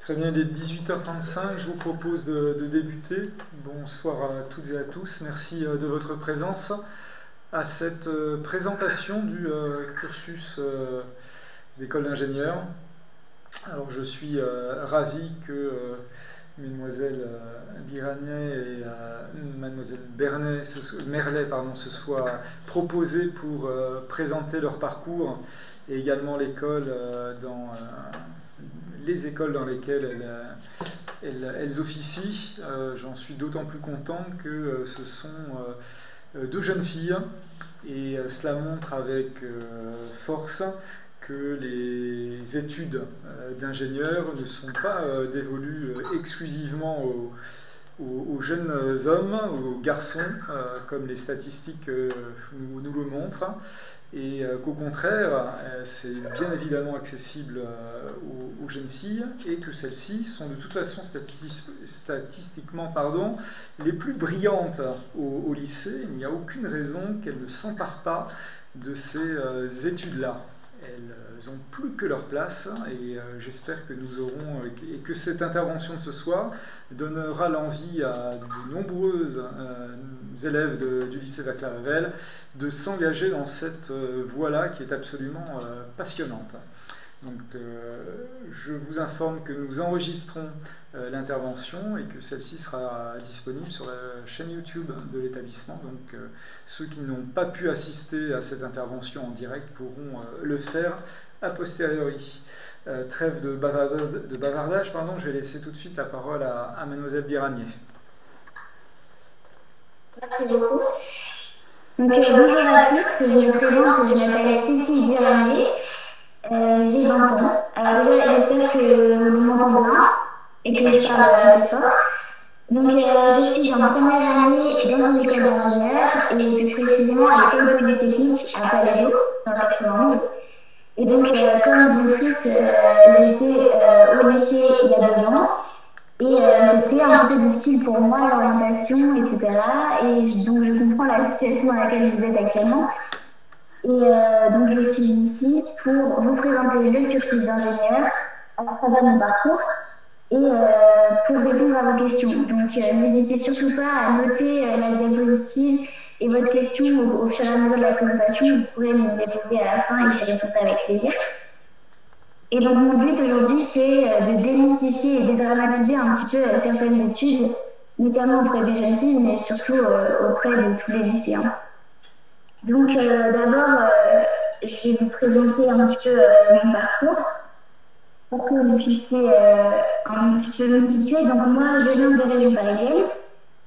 Très bien, il est 18h35, je vous propose de débuter. Bonsoir à toutes et à tous, merci de votre présence à cette présentation du cursus d'école d'ingénieur. Alors je suis ravi que Mesdemoiselles Biranet et Mademoiselle Merlet se soient proposées pour présenter leur parcours et également l'école dans les écoles dans lesquelles elles officient. J'en suis d'autant plus content que ce sont deux jeunes filles et cela montre avec force que les études d'ingénieur ne sont pas dévolues exclusivement aux jeunes hommes, aux garçons, comme les statistiques nous le montrent, et qu'au contraire, c'est bien évidemment accessible aux jeunes filles, et que celles-ci sont de toute façon statistiquement les plus brillantes au lycée. Il n'y a aucune raison qu'elles ne s'emparent pas de ces études-là. Elles n'ont plus que leur place et j'espère que nous aurons et que cette intervention de ce soir donnera l'envie à de nombreuses élèves du lycée Vaclav-Havel de s'engager dans cette voie-là qui est absolument passionnante. Donc je vous informe que nous enregistrons l'intervention et que celle-ci sera disponible sur la chaîne YouTube de l'établissement. Donc ceux qui n'ont pas pu assister à cette intervention en direct pourront le faire a posteriori. Trêve de bavardage, je vais laisser tout de suite la parole à Mademoiselle Biranier. Merci beaucoup. Donc, bonjour à tous, je me présente, je m'appelle Cécile Biranier. J'ai 20 ans. Alors déjà, j'espère que vous m'entendez bien et que je parle assez fort. Donc, je suis en première année dans une école d'ingénieur et plus précisément à l'école polytechnique à Palaiseau, dans le 91. Et donc, comme vous tous, j'étais au lycée il y a 2 ans et c'était un petit peu difficile pour moi, l'orientation, etc. Et donc, je comprends la situation dans laquelle vous êtes actuellement. Et donc, je suis ici pour vous présenter le cursus d'ingénieur à travers mon parcours et pour répondre à vos questions. Donc, n'hésitez surtout pas à noter la diapositive et votre question au fur et à mesure de la présentation. Vous pourrez me les poser à la fin et j'y répondrai avec plaisir. Et donc, mon but aujourd'hui, c'est de démystifier et dédramatiser un petit peu certaines études, notamment auprès des jeunes filles, mais surtout auprès de tous les lycéens. Donc, d'abord, je vais vous présenter un petit peu mon parcours pour que vous puissiez un petit peu me situer. Donc, moi, je viens de région parisienne.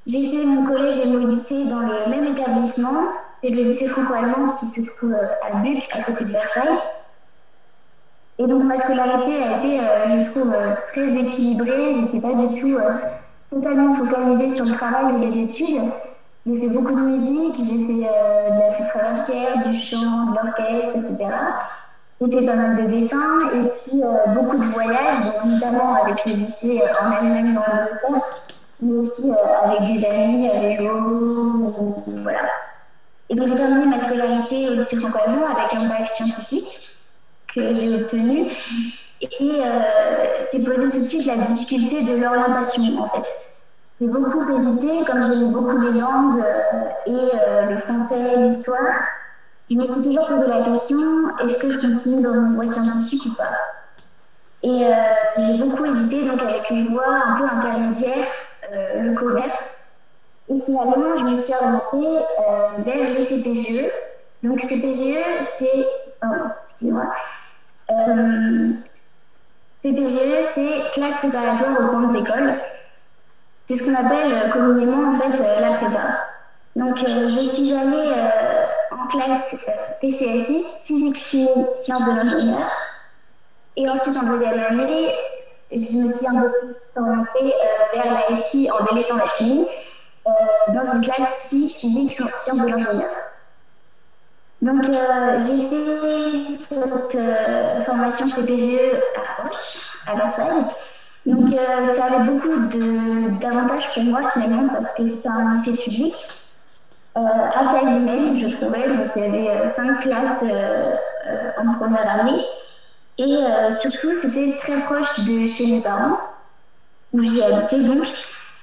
J'ai fait mon collège et mon lycée dans le même établissement. C'est le lycée franco-allemand qui se trouve à Buc, à côté de Versailles. Et donc, ma scolarité a été, je trouve, très équilibrée. Je n'étais pas du tout totalement focalisée sur le travail ou les études. J'ai fait beaucoup de musique, j'ai fait de la flûte traversière, du chant, de l'orchestre, etc. J'ai fait pas mal de dessins et puis beaucoup de voyages, donc notamment avec le lycée en Allemagne dans l'Angleterre, mais aussi avec des amis à vélo, voilà. Et donc j'ai terminé ma scolarité au lycée franco-allemand avec un bac scientifique que j'ai obtenu et c'est posé tout de suite la difficulté de l'orientation en fait. J'ai beaucoup hésité, comme j'aime beaucoup les langues et le français, l'histoire. Je me suis toujours posé la question, est-ce que je continue dans une voie scientifique ou pas? Et j'ai beaucoup hésité donc avec une voie un peu intermédiaire, le commerce. Et finalement, je me suis orientée vers les CPGE. Donc CPGE, c'est... Pardon, excusez-moi. CPGE, c'est classe préparatoire aux grandes écoles. C'est ce qu'on appelle communément en fait la prépa. Donc je suis allée en classe PCSI, physique, chimie, sciences de l'ingénieur. Et ensuite en deuxième année, je me suis un peu plus orientée vers la SI en délaissant la chimie, dans une classe psy, physique, sciences de l'ingénieur. Donc j'ai fait cette formation CPGE à Auch, à Versailles. Donc ça avait beaucoup d'avantages pour moi finalement parce que c'était un lycée public à taille humaine je trouvais, donc il y avait 5 classes en première année Et surtout, c'était très proche de chez mes parents, où j'ai habité donc,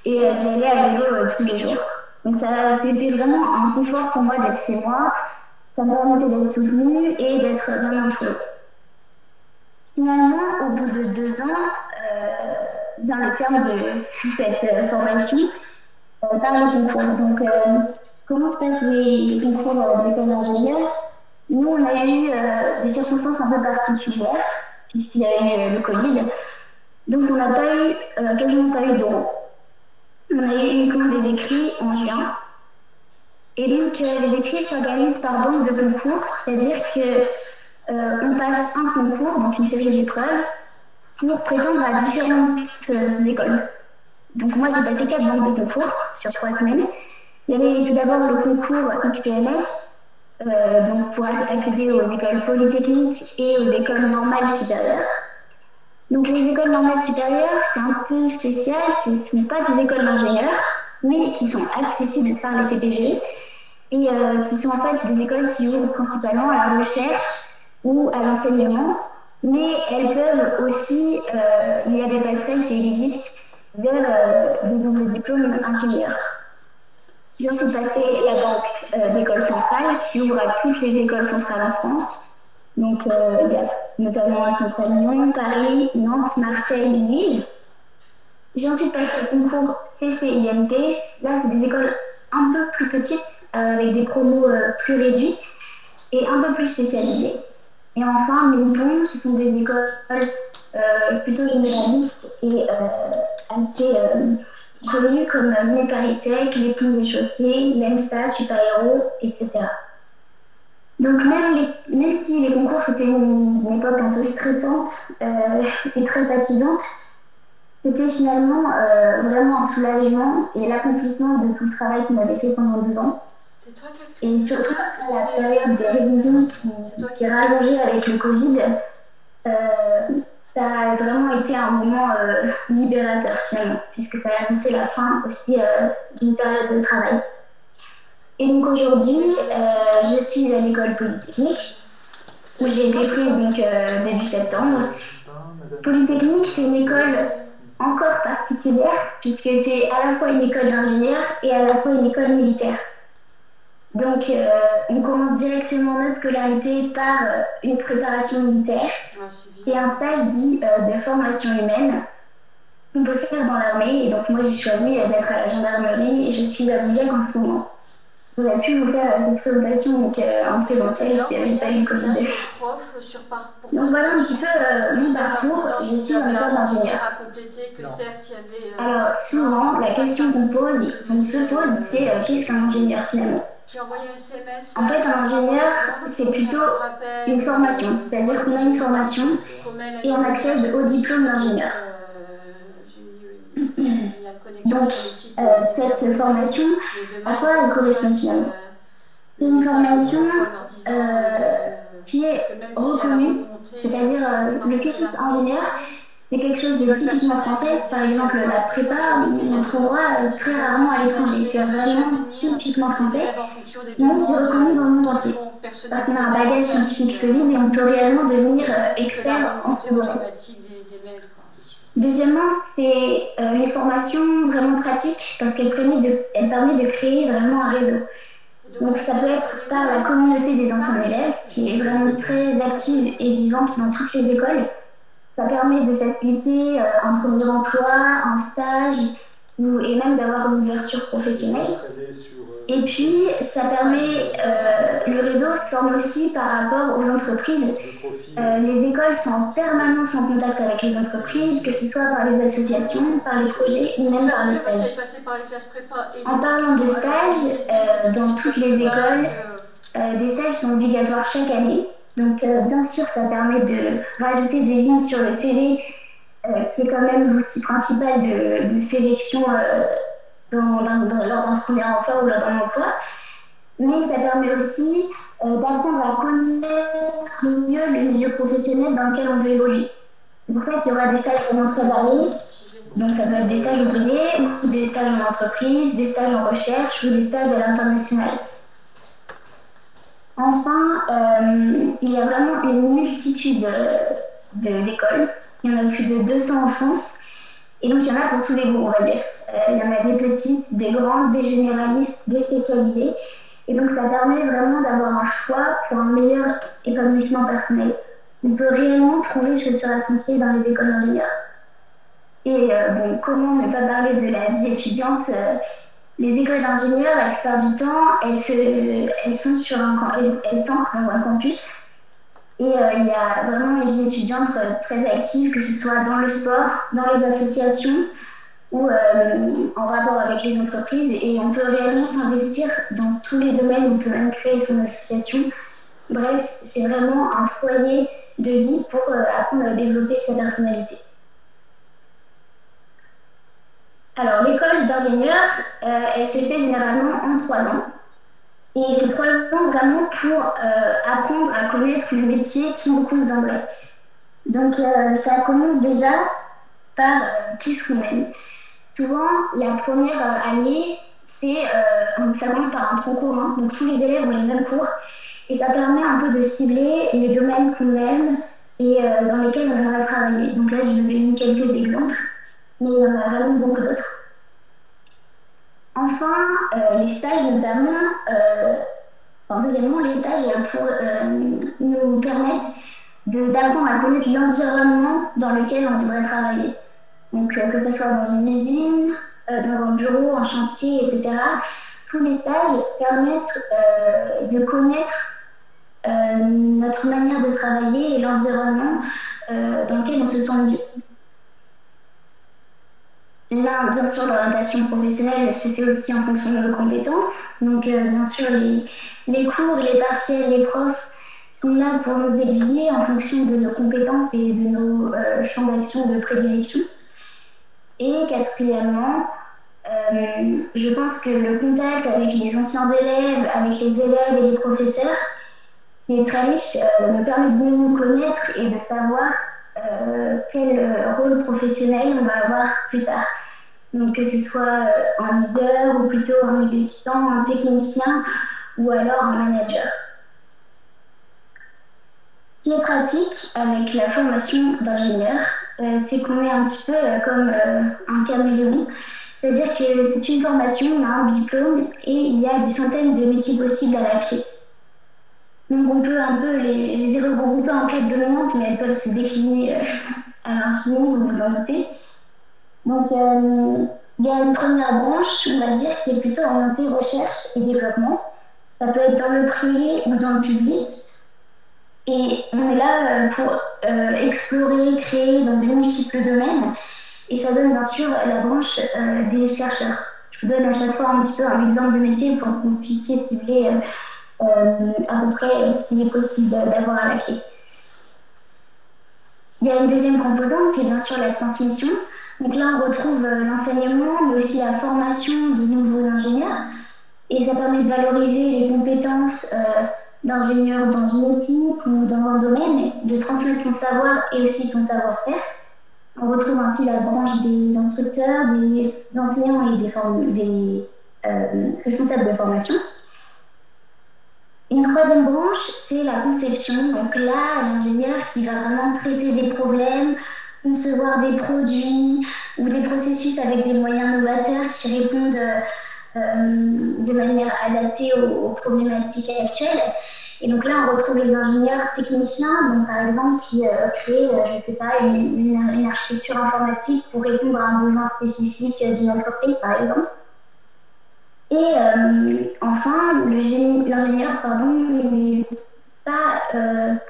et j'y allais à vélo tous les jours. Donc ça, c'était vraiment un confort pour moi d'être chez moi. Ça me permettait d'être soutenue et d'être bien entourée. Finalement, au bout de 2 ans, vient le terme de cette formation par les concours. Donc, comment se passent les concours des écoles d'ingénieurs? Nous, on a eu des circonstances un peu particulières, puisqu'il y avait eu le Covid. Donc, on n'a pas eu, quasiment pas eu d'euros. On a eu uniquement des écrits en juin. Et donc, les écrits s'organisent par banque de concours, c'est-à-dire que on passe un concours, donc une série d'épreuves, pour prétendre à différentes écoles. Donc moi, j'ai passé 4 banques de concours sur 3 semaines. Il y avait tout d'abord le concours XCMS, donc pour accéder aux écoles polytechniques et aux écoles normales supérieures. Donc les écoles normales supérieures, c'est un peu spécial, ce ne sont pas des écoles d'ingénieurs, mais qui sont accessibles par les CPG et qui sont en fait des écoles qui ouvrent principalement à la recherche ou à l'enseignement, mais elles peuvent aussi, il y a des passerelles qui existent vers des doubles diplômes ingénieurs. J'ai ensuite passé la banque d'école centrale qui ouvre à toutes les écoles centrales en France. Donc il y a notamment le Central Lyon, Paris, Nantes, Marseille, Lille. J'ai ensuite passé le concours CCINP. Là, c'est des écoles un peu plus petites, avec des promos plus réduites et un peu plus spécialisées. Et enfin, Ménipon, ce sont des écoles plutôt généralistes et assez connues comme Méparitech, les Ponts et Chaussées, l'ENSTA, Super Héros, etc. Donc même si les concours c'était une époque un peu stressante et très fatigante, c'était finalement vraiment un soulagement et l'accomplissement de tout le travail qu'on avait fait pendant 2 ans. Et surtout après la période des révisions qui est rallongée avec le Covid, euh, ça a vraiment été un moment libérateur finalement, puisque ça a annoncé la fin aussi d'une période de travail. Et donc aujourd'hui, je suis à l'école polytechnique, où j'ai été prise donc début septembre. Polytechnique, c'est une école encore particulière, puisque c'est à la fois une école d'ingénieurs et à la fois une école militaire. Donc, on commence directement notre scolarité par une préparation militaire et un stage dit de formation humaine qu'on peut faire dans l'armée. Et donc, moi, j'ai choisi d'être à la gendarmerie et je suis à Bouillac en ce moment. On a pu vous faire cette présentation donc, en présentiel s'il n'y avait pas eu le Covid. Donc, voilà un petit peu mon parcours. Je suis en école d'ingénieur. Alors, souvent, la question qu'on se pose, c'est qu'est-ce qu'un ingénieur finalement? En fait, un ingénieur, c'est plutôt une formation, c'est-à-dire qu'on a une formation et on accède au diplôme d'ingénieur. Donc, cette formation, à quoi elle correspond finalement? C'est une formation qui est reconnue, c'est-à-dire le cursus ingénieur, c'est quelque chose de typiquement français. Par exemple, la prépa, on trouvera très rarement à l'étranger. C'est vraiment typiquement français, mais c'est reconnu dans le monde entier. Parce qu'on a un bagage scientifique solide et on peut réellement devenir expert en ce domaine. Deuxièmement, c'est une formation vraiment pratique parce qu'elle permet de créer vraiment un réseau. Donc ça peut être par la communauté des anciens élèves qui est vraiment très active et vivante dans toutes les écoles. Ça permet de faciliter un premier emploi, un stage et même d'avoir une ouverture professionnelle. Et puis, ça permet, le réseau se forme aussi par rapport aux entreprises. Les écoles sont en permanence en contact avec les entreprises, que ce soit par les associations, par les projets ou même par les stages. En parlant de stages, dans toutes les écoles, des stages sont obligatoires chaque année. Donc, bien sûr, ça permet de rajouter des lignes sur le CV, qui est quand même l'outil principal de sélection lors d'un premier emploi ou lors d'un emploi. Mais ça permet aussi d'apprendre à connaître mieux le milieu professionnel dans lequel on veut évoluer. C'est pour ça qu'il y aura des stages vraiment très variés. Donc, ça peut être des stages ouvriers, ou des stages en entreprise, des stages en recherche ou des stages à l'international. Enfin, il y a vraiment une multitude d'écoles. Il y en a plus de 200 en France. Et donc, il y en a pour tous les goûts, on va dire. Il y en a des petites, des grandes, des généralistes, des spécialisées. Et donc, ça permet vraiment d'avoir un choix pour un meilleur épanouissement personnel. On peut réellement trouver chaussures à son pied dans les écoles d'ingénieurs. Et bon, comment ne pas parler de la vie étudiante les écoles d'ingénieurs, la plupart du temps, elles sont sur elles s'ancrent dans un campus. Et il y a vraiment une vie étudiante très active, que ce soit dans le sport, dans les associations ou en rapport avec les entreprises. Et on peut réellement s'investir dans tous les domaines, on peut même créer son association. Bref, c'est vraiment un foyer de vie pour apprendre à développer sa personnalité. Alors, l'école d'ingénieur, elle se fait généralement en 3 ans. Et c'est 3 ans vraiment pour apprendre à connaître le métier qui beaucoup vous aimerait. Donc, ça commence déjà par qu'est-ce qu'on aime. Souvent, la première année, ça commence par un tronc commun. Donc, tous les élèves ont les mêmes cours. Et ça permet un peu de cibler les domaines qu'on aime et dans lesquels on aimerait travailler. Donc là, je vous ai mis quelques exemples, mais il y en a vraiment beaucoup d'autres. Enfin, les stages notamment, deuxièmement, les stages pour nous permettent d'apprendre à connaître l'environnement dans lequel on voudrait travailler. Donc, que ce soit dans une usine, dans un bureau, un chantier, etc. Tous les stages permettent de connaître notre manière de travailler et l'environnement dans lequel on se sent mieux. Là, bien sûr, l'orientation professionnelle se fait aussi en fonction de nos compétences. Donc, bien sûr, les cours, les partiels, les profs sont là pour nous aiguiller en fonction de nos compétences et de nos champs d'action de prédilection. Et quatrièmement, je pense que le contact avec les anciens élèves, avec les élèves et les professeurs, qui est très riche, nous permet de mieux nous connaître et de savoir quel rôle professionnel on va avoir plus tard. Donc que ce soit un leader ou plutôt un exécutant, un technicien ou alors un manager. Ce qui est pratique avec la formation d'ingénieur, c'est qu'on est un petit peu comme un caméléon. C'est-à-dire que c'est une formation, on a un diplôme et il y a des centaines de métiers possibles à la clé. Donc on peut un peu les regrouper en quête dominante, mais elles peuvent se décliner à l'infini, vous vous en doutez. Donc il y a une première branche, on va dire, qui est plutôt orientée recherche et développement. Ça peut être dans le privé ou dans le public. Et on est là pour explorer, créer dans de multiples domaines. Et ça donne bien sûr la branche des chercheurs. Je vous donne à chaque fois un petit peu un exemple de métier pour que vous puissiez cibler à peu près ce qu'il est possible d'avoir à la clé. Il y a une deuxième composante qui est bien sûr la transmission. Donc là, on retrouve l'enseignement, mais aussi la formation de nouveaux ingénieurs. Et ça permet de valoriser les compétences d'ingénieurs dans une équipe ou dans un domaine, de transmettre son savoir et aussi son savoir-faire. On retrouve ainsi la branche des instructeurs, des enseignants et des responsables de formation. Une troisième branche, c'est la conception. Donc là, l'ingénieur qui va vraiment traiter des problèmes, concevoir des produits ou des processus avec des moyens novateurs qui répondent de manière adaptée aux problématiques actuelles. Et donc là, on retrouve les ingénieurs techniciens, donc par exemple, qui créent, je ne sais pas, une architecture informatique pour répondre à un besoin spécifique d'une entreprise, par exemple. Et enfin, l'ingénieur, n'est pas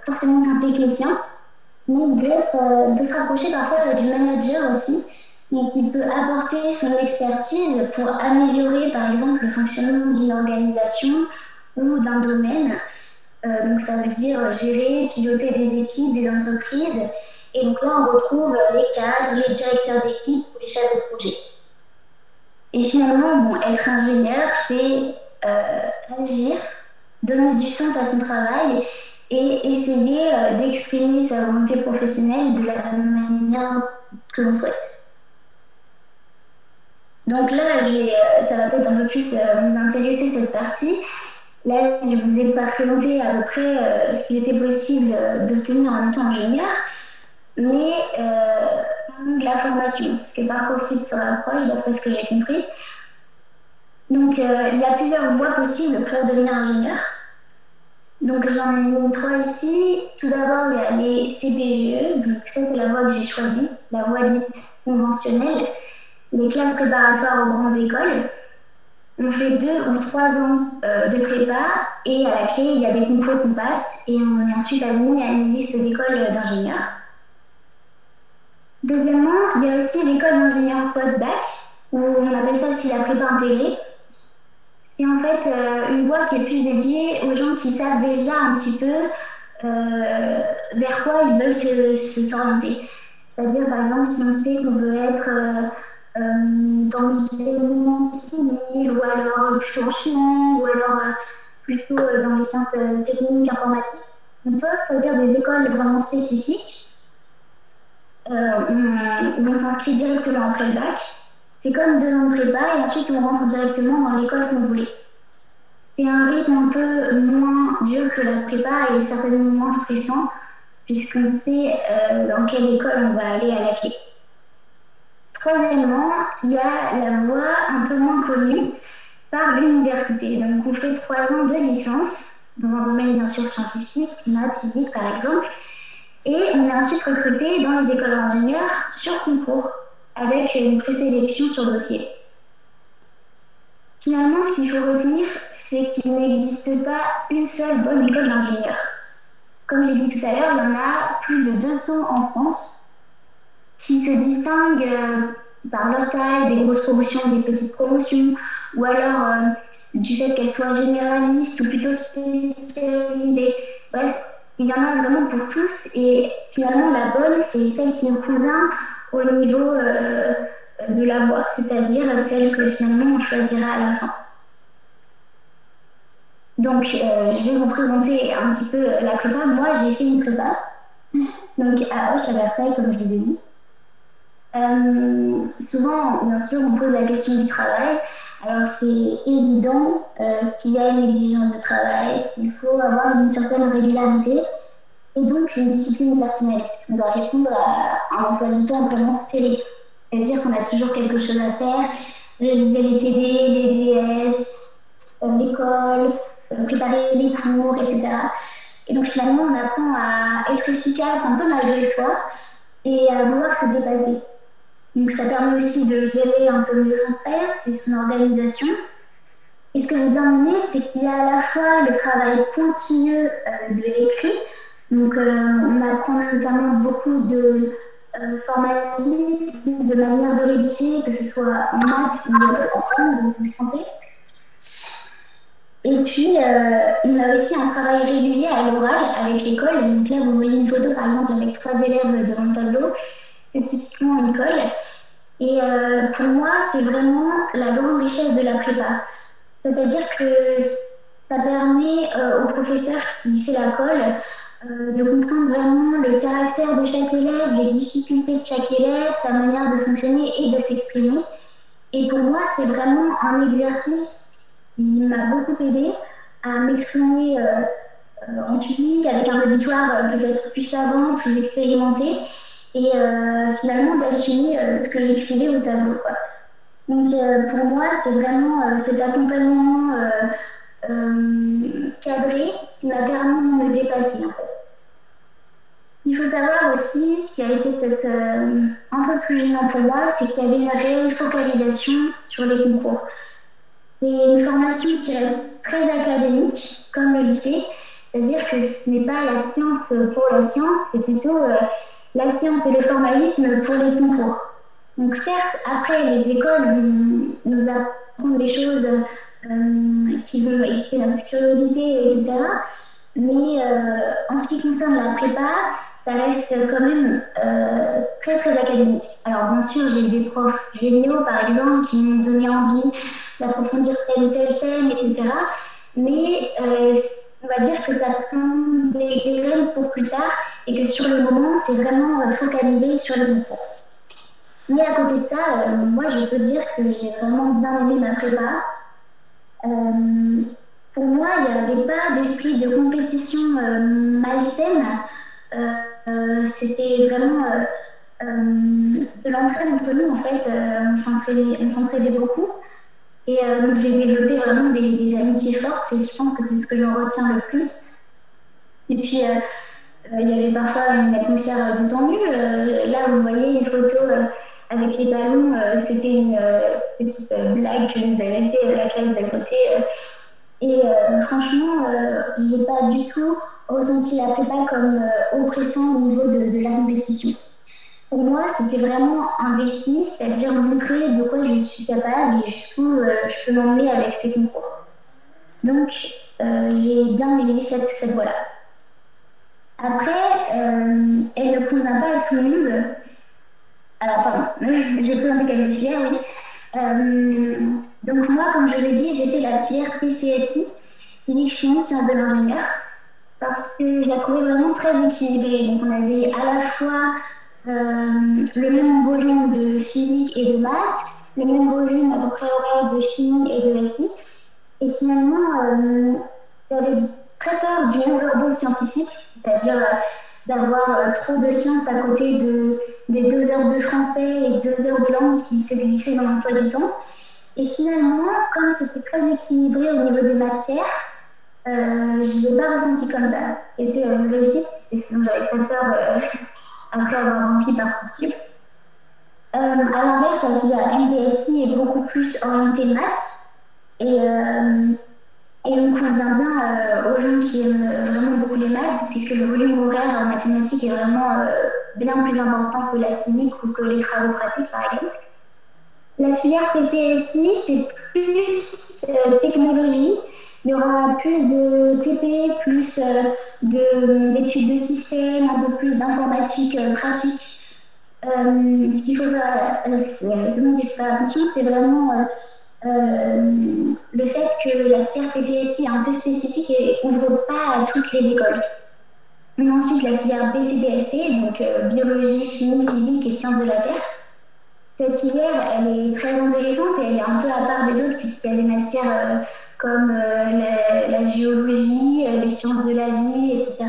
forcément qu'un technicien, mais il peut se rapprocher parfois du manager aussi, et qui peut apporter son expertise pour améliorer, par exemple, le fonctionnement d'une organisation ou d'un domaine. Donc ça veut dire gérer, piloter des équipes, des entreprises. Et donc là, on retrouve les cadres, les directeurs d'équipe ou les chefs de projet. Et finalement, bon, être ingénieur, c'est agir, donner du sens à son travail et essayer d'exprimer sa volonté professionnelle de la manière que l'on souhaite. Donc là, ça va peut-être un peu plus vous intéresser cette partie. Là, je vous ai présenté à peu près ce qu'il était possible d'obtenir en étant ingénieur. mais parlons de la formation, parce que Parcoursup se rapproche, d'après ce que j'ai compris. Donc, il y a plusieurs voies possibles pour devenir ingénieur. Donc, j'en ai mis trois ici. Tout d'abord, il y a les CPGE. Donc, ça, c'est la voie que j'ai choisie, la voie dite conventionnelle, les classes préparatoires aux grandes écoles. On fait 2 ou 3 ans de prépa et à la clé, il y a des concours qu'on passe et on est ensuite admis à une liste d'écoles d'ingénieurs. Deuxièmement, il y a aussi l'école d'ingénieur post-bac, où on appelle ça aussi la prépa intégrée. C'est en fait une voie qui est plus dédiée aux gens qui savent déjà un petit peu vers quoi ils veulent s'orienter. C'est-à-dire, par exemple, si on sait qu'on veut être dans le génie civil, ou alors plutôt en chimie, ou alors plutôt dans les sciences techniques, informatiques, on peut choisir des écoles vraiment spécifiques où on s'inscrit directement après le bac. C'est comme 2 ans de prépa et ensuite on rentre directement dans l'école qu'on voulait. C'est un rythme un peu moins dur que la prépa et certainement moins stressant puisqu'on sait dans quelle école on va aller à la clé. Troisièmement, il y a la voie un peu moins connue par l'université. Donc on fait 3 ans de licence dans un domaine bien sûr scientifique, maths, physique par exemple, et on est ensuite recruté dans les écoles d'ingénieurs sur concours avec une présélection sur dossier. Finalement, ce qu'il faut retenir, c'est qu'il n'existe pas une seule bonne école d'ingénieur. Comme j'ai dit tout à l'heure, il y en a plus de 200 en France qui se distinguent par leur taille, des grosses promotions, des petites promotions, ou alors du fait qu'elles soient généralistes ou plutôt spécialisées. Bref, il y en a vraiment pour tous et finalement la bonne, c'est celle qui nous convient au niveau de la voie, c'est-à-dire celle que finalement on choisira à la fin. Donc, je vais vous présenter un petit peu la prépa. Moi, j'ai fait une prépa, donc à Auch, à Versailles, comme je vous ai dit. Souvent, bien sûr, on pose la question du travail. Alors, c'est évident qu'il y a une exigence de travail, qu'il faut avoir une certaine régularité et donc une discipline personnelle. On doit répondre à un emploi du temps vraiment serré. C'est-à-dire qu'on a toujours quelque chose à faire, réviser les TD, les DS, l'école, préparer les cours, etc. Et donc finalement, on apprend à être efficace un peu malgré soi et à vouloir se dépasser. Donc ça permet aussi de gérer un peu mieux son stress et son organisation. Et ce que j'ai bien aimé, c'est qu'il y a à la fois le travail pointilleux de l'écrit. Donc on apprend notamment beaucoup de formalisme, de manière de rédiger, que ce soit en maths ou en français, en santé. Et puis, on a aussi un travail régulier à l'oral avec l'école. Donc là, vous voyez une photo, par exemple, avec 3 élèves devant le tableau. C'est typiquement une école. Et pour moi, c'est vraiment la grande richesse de la prépa. C'est-à-dire que ça permet au professeur qui fait la colle de comprendre vraiment le caractère de chaque élève, les difficultés de chaque élève, sa manière de fonctionner et de s'exprimer. Et pour moi, c'est vraiment un exercice qui m'a beaucoup aidé à m'exprimer en public avec un auditoire peut-être plus savant, plus expérimenté et finalement d'assumer ce que j'écrivais au tableau, quoi. Donc pour moi, c'est vraiment cet accompagnement cadré qui m'a permis de me dépasser en fait. Il faut savoir aussi, ce qui a été peut-être un peu plus gênant pour moi, c'est qu'il y avait une réelle focalisation sur les concours. C'est une formation qui reste très académique, comme le lycée, c'est-à-dire que ce n'est pas la science pour la science, c'est plutôt la science et le formalisme pour les concours. Donc certes, après, les écoles vont nous apprendre des choses qui vont exciter notre curiosité, etc. Mais en ce qui concerne la prépa, ça reste quand même très très académique. Alors bien sûr, j'ai eu des profs géniaux par exemple qui m'ont donné envie d'approfondir tel ou tel thème, etc. Mais on va dire que ça prend des graines pour plus tard et que sur le moment, c'est vraiment focalisé sur le concours. Mais à côté de ça, moi je peux dire que j'ai vraiment bien aimé ma prépa. Pour moi, il n'y avait pas d'esprit de compétition malsaine. c'était vraiment de l'entraide entre nous, en fait. On s'entraidait beaucoup. Et donc, j'ai développé vraiment des amitiés fortes et je pense que c'est ce que j'en retiens le plus. Et puis, il y avait parfois une atmosphère détendue. Là, vous voyez les photos avec les ballons, c'était une petite blague que nous avait fait la classe d'à côté. Et franchement, j'ai pas du tout ressenti la prépa comme oppressant au niveau de la compétition. Pour moi, c'était vraiment un défi, c'est-à-dire montrer de quoi je suis capable et jusqu'où je peux m'emmener avec ces concours. Donc, j'ai bien aimé cette voie-là. Après, elle ne convient pas à tout le monde. Alors, pardon, je vais présenter quelques filières, oui. Donc, moi, comme je vous ai dit, j'ai fait la filière PCSI, physique, chimie, sciences de l'ingénieur, parce que je la trouvais vraiment très équilibrée. Donc, on avait à la fois le même volume de physique et de maths, le même volume à peu près horaire de chimie et de SI. Et finalement, j'avais très peur d'une overdose scientifique, c'est-à-dire d'avoir trop de sciences à côté des 2 heures de français et 2 heures de langue qui se glissaient dans l'emploi du temps. Et finalement, comme c'était très équilibré au niveau des matières, je ne l'ai pas ressenti comme ça. C'était une réussite, et sinon j'avais très peur après avoir rempli Parcoursup. À l'inverse, la filière MPSI est beaucoup plus orientée maths. Et, et on convient bien aux gens qui aiment vraiment beaucoup les maths, puisque le volume horaire en mathématiques est vraiment bien plus important que la physique ou que les travaux pratiques, par exemple. La filière PTSI, c'est plus technologie. Il y aura plus de TP, plus d'études de système, un peu plus d'informatique pratique. Ce qu'il faut faire, ce dont il faut faire attention, c'est vraiment le fait que la filière PTSI est un peu spécifique et ouvre pas à toutes les écoles. On a ensuite la filière BCBST, donc biologie, chimie, physique et sciences de la Terre. Cette filière, elle est très intéressante et elle est un peu à part des autres puisqu'il y a des matières comme la géologie, les sciences de la vie, etc.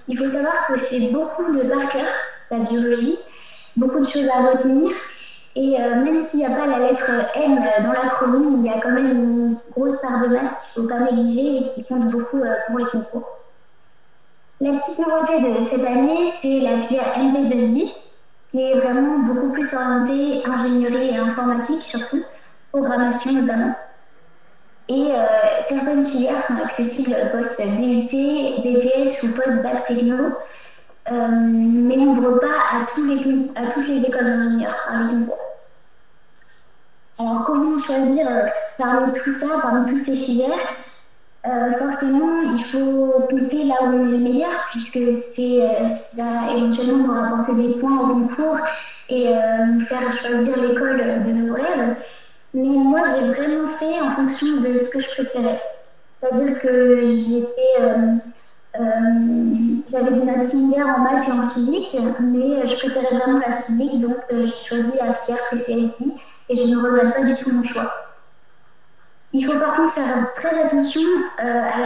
Il faut savoir que c'est beaucoup de par cœur, la biologie, beaucoup de choses à retenir. Et même s'il n'y a pas la lettre M dans l'acronyme, il y a quand même une grosse part de maths qu'il ne faut pas négliger et qui compte beaucoup pour les concours. La petite nouveauté de cette année, c'est la filière MP2I, qui est vraiment beaucoup plus orientée ingénierie et informatique, surtout, programmation notamment. Et certaines filières sont accessibles post-DUT, BTS ou post-bac techno, mais n'ouvrent pas à toutes les écoles d'ingénieurs par les concours. Alors, comment choisir parmi tout ça, parmi toutes ces filières? Forcément, il faut compter là où on est le meilleur, puisque c'est ce qui va éventuellement nous rapporter des points au concours et nous faire choisir l'école de nos rêves. Mais moi, j'ai vraiment fait en fonction de ce que je préférais. C'est-à-dire que j'avais des notes similaires en maths et en physique, mais je préférais vraiment la physique, donc j'ai choisi la filière PCSI et je ne regrette pas du tout mon choix. Il faut par contre faire très attention à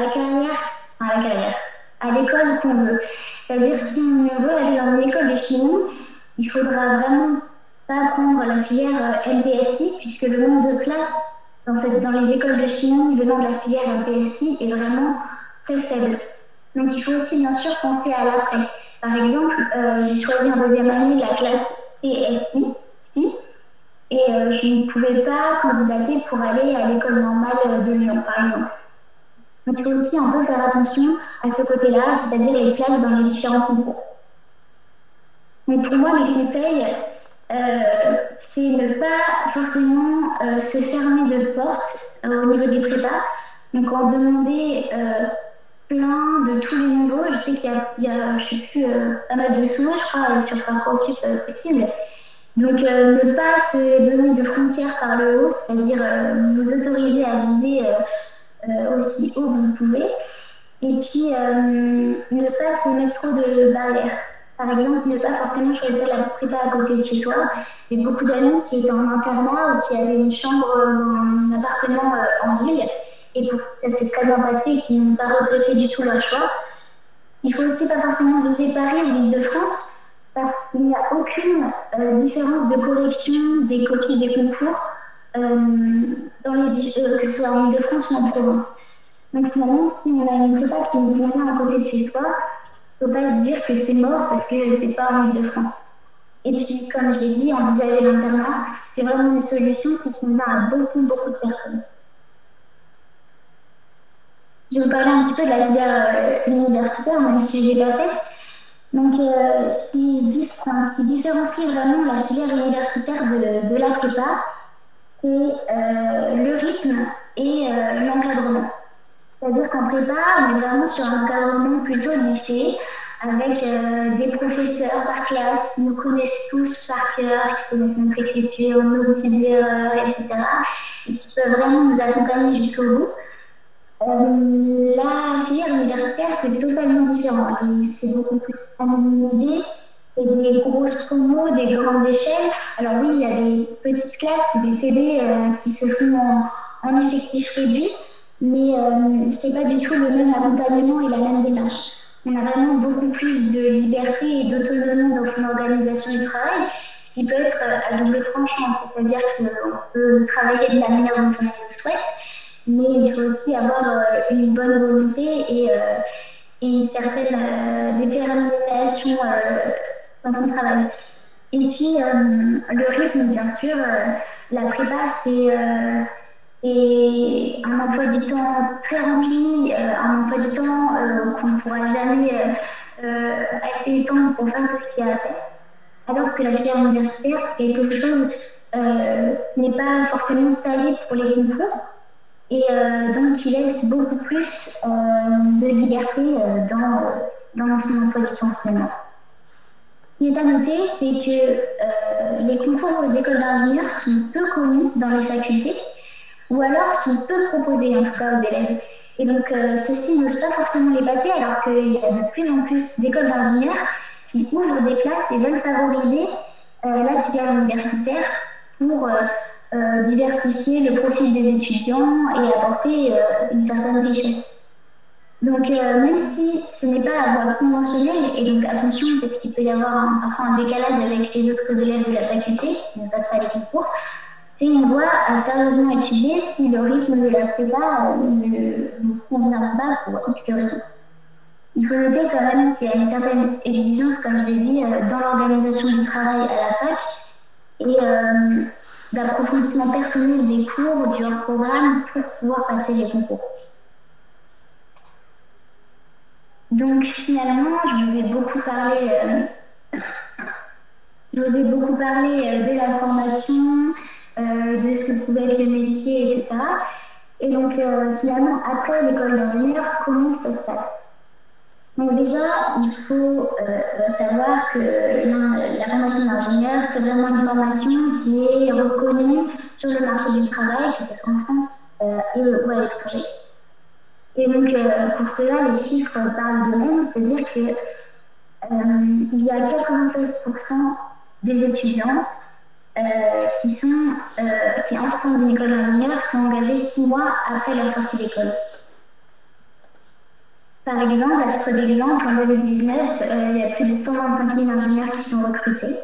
l'école qu'on veut. C'est-à-dire si on veut aller dans une école de chimie, il faudra vraiment pas prendre la filière MPSI, puisque le nombre de places dans les écoles de chimie venant de la filière MPSI est vraiment très faible. Donc il faut aussi bien sûr penser à l'après. Par exemple, j'ai choisi en deuxième année la classe PSI, et je ne pouvais pas candidater pour aller à l'école normale de Lyon, par exemple. Donc il faut aussi un peu faire attention à ce côté-là, c'est-à-dire les places dans les différents concours. Donc pour moi, mes conseils, c'est ne pas forcément se fermer de porte au niveau des prépas. Donc en demander plein de tous les niveaux. Je sais qu'il y a je sais plus, pas mal de sous, je crois, sur Parcoursup possible. Donc, ne pas se donner de frontières par le haut, c'est-à-dire vous autoriser à viser aussi haut que vous pouvez. Et puis, ne pas se mettre trop de barrières. Par exemple, ne pas forcément choisir la prépa à côté de chez soi. J'ai beaucoup d'amis qui étaient en internat ou qui avaient une chambre dans un appartement en ville et pour qui ça s'est très bien passé et qui n'ont pas regretté du tout leur choix. Il faut aussi pas forcément viser Paris ou l'Île-de-France parce qu'il n'y a aucune différence de correction des copies des concours que ce soit en Île-de-France ou en province. Donc finalement, si on a une prépa qui nous convient à côté de chez soi, il ne faut pas se dire que c'est mort parce que c'est pas en Île-de-France. Et puis, comme je l'ai dit, envisager l'internat, c'est vraiment une solution qui convient à beaucoup, beaucoup de personnes. Je vais vous parler un petit peu de la filière universitaire, même si je ne l'ai pas faite. Donc, ce qui différencie vraiment la filière universitaire de la prépa, c'est le rythme et l'encadrement. C'est-à-dire qu'en prépa, on est vraiment sur un encadrement plutôt lycée, avec des professeurs par classe qui nous connaissent tous par cœur, qui connaissent notre écriture, nos petites erreurs, etc. Et qui peuvent vraiment nous accompagner jusqu'au bout. La filière universitaire, c'est totalement différent. C'est beaucoup plus anonymisé. Et des grosses promos, des grandes échelles. Alors oui, il y a des petites classes ou des TD qui se font en effectif réduit, mais c'est pas du tout le même accompagnement et la même démarche. On a vraiment beaucoup plus de liberté et d'autonomie dans son organisation du travail, ce qui peut être à double tranchant, c'est-à-dire qu'on peut travailler de la manière dont on le souhaite, mais il faut aussi avoir une bonne volonté et une certaine détermination dans son travail. Et puis, le rythme, bien sûr, la prépa, c'est un emploi du temps très rempli, un emploi du temps qu'on ne pourra jamais assez étendre pour faire tout ce qu'il y a à faire. Alors que la filière universitaire, c'est quelque chose qui n'est pas forcément taillé pour les concours, et donc qui laisse beaucoup plus de liberté dans son emploi du temps finalement. Ce qui est à noter, c'est que les concours aux écoles d'ingénieurs sont peu connus dans les facultés, ou alors sont peu proposés en tout cas aux élèves. Et donc ceux-ci n'osent pas forcément les passer, alors qu'il y a de plus en plus d'écoles d'ingénieurs qui ouvrent des places et veulent favoriser la filière universitaire pour diversifier le profil des étudiants et apporter une certaine richesse. Donc, même si ce n'est pas la voie conventionnelle, et donc attention, parce qu'il peut y avoir parfois un décalage avec les autres élèves de la faculté qui ne passent pas les concours, c'est une voie à sérieusement étudier si le rythme de la prépa ne vous convient pas pour X raisons. Il faut noter quand même qu'il y a une certaine exigence, comme je l'ai dit, dans l'organisation du travail à la fac et d'approfondissement personnel des cours, du hors-programme pour pouvoir passer les concours. Donc finalement, je vous ai beaucoup parlé de la formation, de ce que pouvait être le métier, etc. Et donc finalement, après l'école d'ingénieur, comment ça se passe? Donc déjà, il faut savoir que la formation d'ingénieur, c'est vraiment une formation qui est reconnue sur le marché du travail, que ce soit en France ou à l'étranger. Et donc, pour cela, les chiffres parlent d'eux-mêmes, c'est-à-dire que il y a 96% des étudiants qui en sortant d'une école d'ingénieur sont engagés 6 mois après leur sortie d'école. Par exemple, à titre d'exemple, en 2019, il y a plus de 125 000 ingénieurs qui sont recrutés.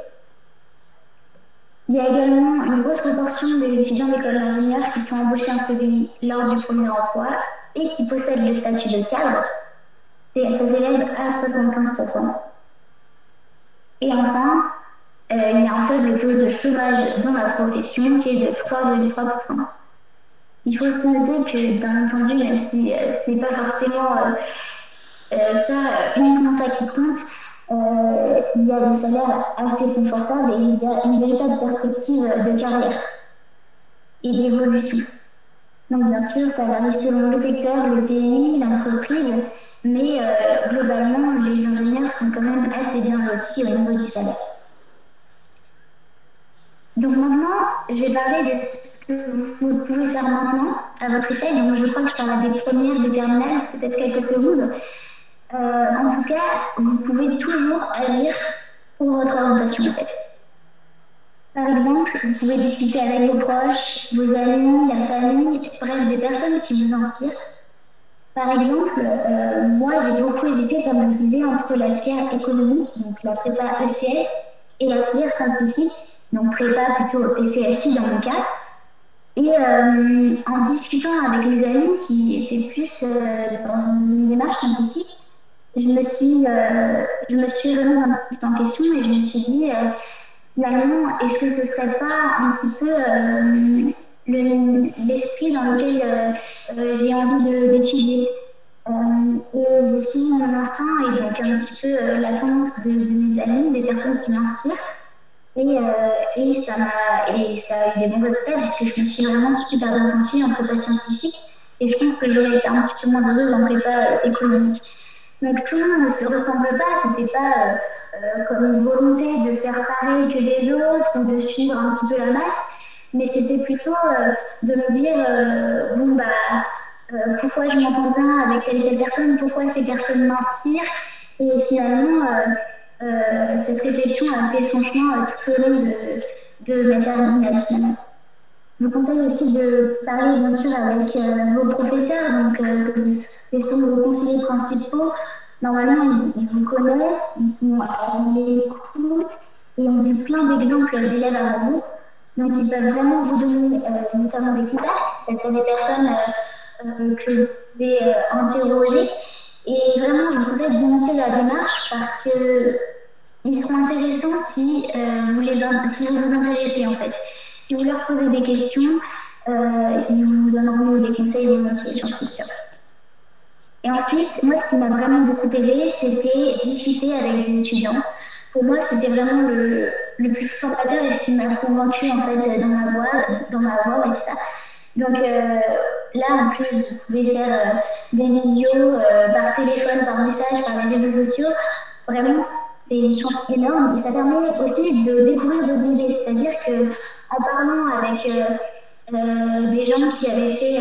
Il y a également une grosse proportion des étudiants d'école d'ingénieur qui sont embauchés en CDI lors du premier emploi et qui possèdent le statut de cadre. Ça s'élève à 75%. Et enfin, il y a un faible taux de chômage dans la profession qui est de 3,3%. Il faut aussi noter que, bien entendu, même si ce n'est pas forcément uniquement ça qui compte, il y a des salaires assez confortables et il y a une véritable perspective de carrière et d'évolution. Donc bien sûr, ça varie selon le secteur, le pays, l'entreprise, mais globalement, les ingénieurs sont quand même assez bien lotis au niveau du salaire. Donc maintenant, je vais parler de ce que vous pouvez faire maintenant à votre échelle. Donc je crois que je parle des premières, des terminales, peut-être quelques secondes. En tout cas, vous pouvez toujours agir pour votre orientation en fait. Par exemple, vous pouvez discuter avec vos proches, vos amis, la famille, bref, des personnes qui vous inspirent. Par exemple, moi, j'ai beaucoup hésité, comme je vous disais, entre la filière économique, donc la prépa ECS, et la filière scientifique, donc prépa plutôt PCSI dans mon cas. Et en discutant avec mes amis qui étaient plus dans une démarche scientifique, je me suis remise un petit peu en question et je me suis dit, finalement, est-ce que ce serait pas un petit peu l'esprit dans lequel j'ai envie d'étudier et j'ai suivi mon instinct et donc un petit peu la tendance de mes amis, des personnes qui m'inspirent. Et ça a eu des bons résultats puisque je me suis vraiment super bien sentie en prépa scientifique. Et je pense que j'aurais été un petit peu moins heureuse en prépa économique. Donc tout le monde ne se ressemble pas, c'était pas comme une volonté de faire pareil que les autres ou de suivre un petit peu la masse, mais c'était plutôt de me dire bon bah pourquoi je m'entends bien avec telle et telle personne, pourquoi ces personnes m'inspirent, et finalement cette réflexion a fait son chemin tout au long de ma terminale finalement. Je vous conseille aussi de parler bien sûr avec vos professeurs, donc ce sont vos conseillers principaux. Normalement, ils vous connaissent, ils sont à l'écoute et ont vu plein d'exemples d'élèves avant vous. Donc ils peuvent vraiment vous donner notamment des contacts, c'est-à-dire des personnes que vous pouvez interroger. Et vraiment, je vous conseille d'initier la démarche parce que ils seront intéressants si, si vous vous intéressez en fait. Si vous leur posez des questions, ils vous donneront des conseils volontiers, j'en suis sûre. Et ensuite, moi, ce qui m'a vraiment beaucoup aidé, c'était discuter avec des étudiants. Pour moi, c'était vraiment le plus formateur et ce qui m'a convaincu en fait dans ma voie, ouais, c'est ça. Donc là, en plus, vous pouvez faire des visios par téléphone, par message, par les réseaux sociaux. Vraiment, c'est une chance énorme et ça permet aussi de découvrir d'autres idées. C'est-à-dire que en parlant avec des gens qui avaient fait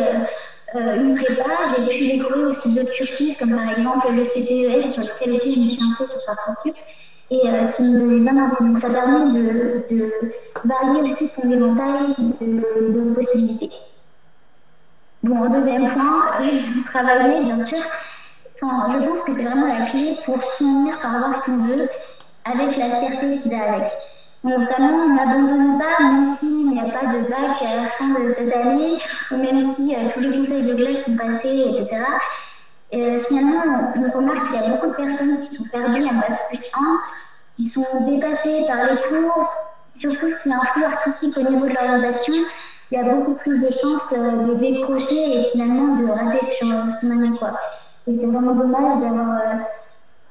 une prépa, j'ai pu découvrir aussi d'autres cursus, comme par exemple le CPES, sur lequel aussi je me suis inscrite sur Parcoursup, et qui me donnait bien envie. Donc ça permet de varier aussi son éventail de possibilités. Bon, en deuxième point, travailler, bien sûr. Enfin, je pense que c'est vraiment la clé pour finir par avoir ce qu'on veut avec la fierté qui va avec. Donc vraiment, n'abandonnons pas, même s'il n'y a pas de bac à la fin de cette année, ou même si tous les conseils de classe sont passés, etc. Finalement, on remarque qu'il y a beaucoup de personnes qui sont perdues en bac plus 1, qui sont dépassées par les cours, surtout s'il y a un flou artistique au niveau de l'orientation, il y a beaucoup plus de chances de décrocher et finalement de rater sur son année, quoi. Et c'est vraiment dommage d'avoir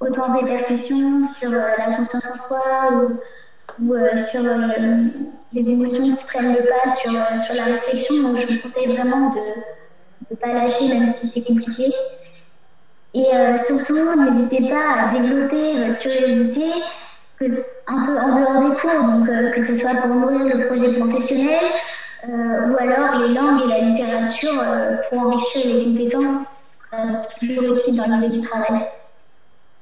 autant de répercussions sur la confiance en soi ou sur les émotions qui prennent le pas sur la réflexion. Donc je vous conseille vraiment de ne pas lâcher même si c'est compliqué. Et surtout, n'hésitez pas à développer votre curiosité un peu en dehors des cours, donc que ce soit pour nourrir le projet professionnel ou alors les langues et la littérature pour enrichir les compétences toujours utiles dans le milieu du travail.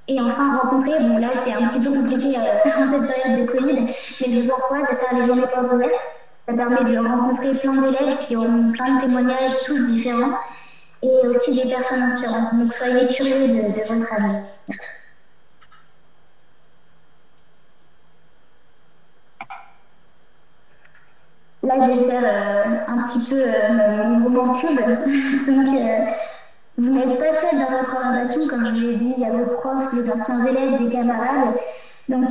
Et enfin, rencontrer, bon là c'est un petit peu compliqué en cette période de Covid, mais je vous encourage à faire les journées portes ouvertes. Ça permet de rencontrer plein d'élèves qui ont plein de témoignages, tous différents, et aussi des personnes inspirantes. Donc soyez curieux de votre avenir. Là, je vais faire un petit peu mon moment cube. Donc, vous n'êtes pas seul dans votre orientation, comme je vous l'ai dit, il y a vos profs, les anciens élèves, des camarades. Donc,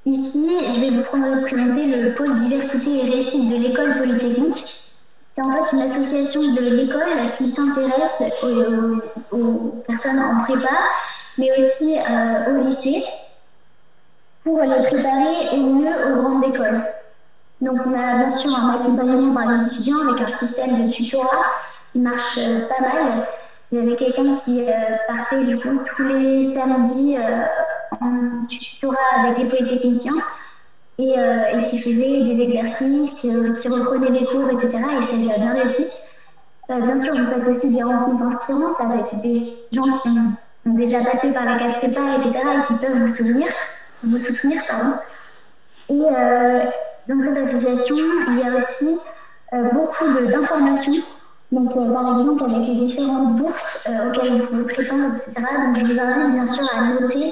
ici, je vais vous présenter le pôle diversité et réussite de l'école polytechnique. C'est en fait une association de l'école qui s'intéresse aux personnes en prépa, mais aussi au lycée, pour les préparer au mieux aux grandes écoles. Donc on a bien sûr un accompagnement par les étudiants avec un système de tutorat qui marche pas mal. Il y avait quelqu'un qui partait du coup tous les samedis en tutorat avec les polytechniciens et qui faisait des exercices, qui reprenait les cours, etc. Et ça lui a bien réussi. Bien sûr, vous faites aussi des rencontres inspirantes avec des gens qui ont déjà passé par la classe prépa, etc. et qui peuvent vous soutenir, pardon. Et dans cette association, il y a aussi beaucoup d'informations. Donc, par exemple, avec les différentes bourses auxquelles vous pouvez prétendre, etc. Donc, je vous invite bien sûr à noter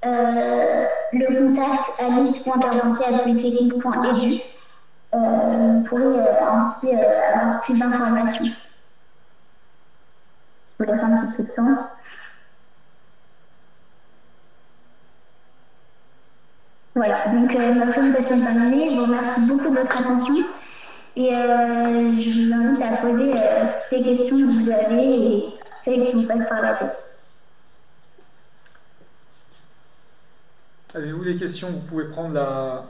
le contact alice.carpentier@polytechnique.edu. Vous pourrez ainsi avoir plus d'informations. Je vous laisse un petit peu de temps. Voilà, donc ma présentation est terminée. Je vous remercie beaucoup de votre attention et je vous invite à poser toutes les questions que vous avez et celles qui vous passent par la tête. Avez-vous des questions? Vous pouvez prendre la...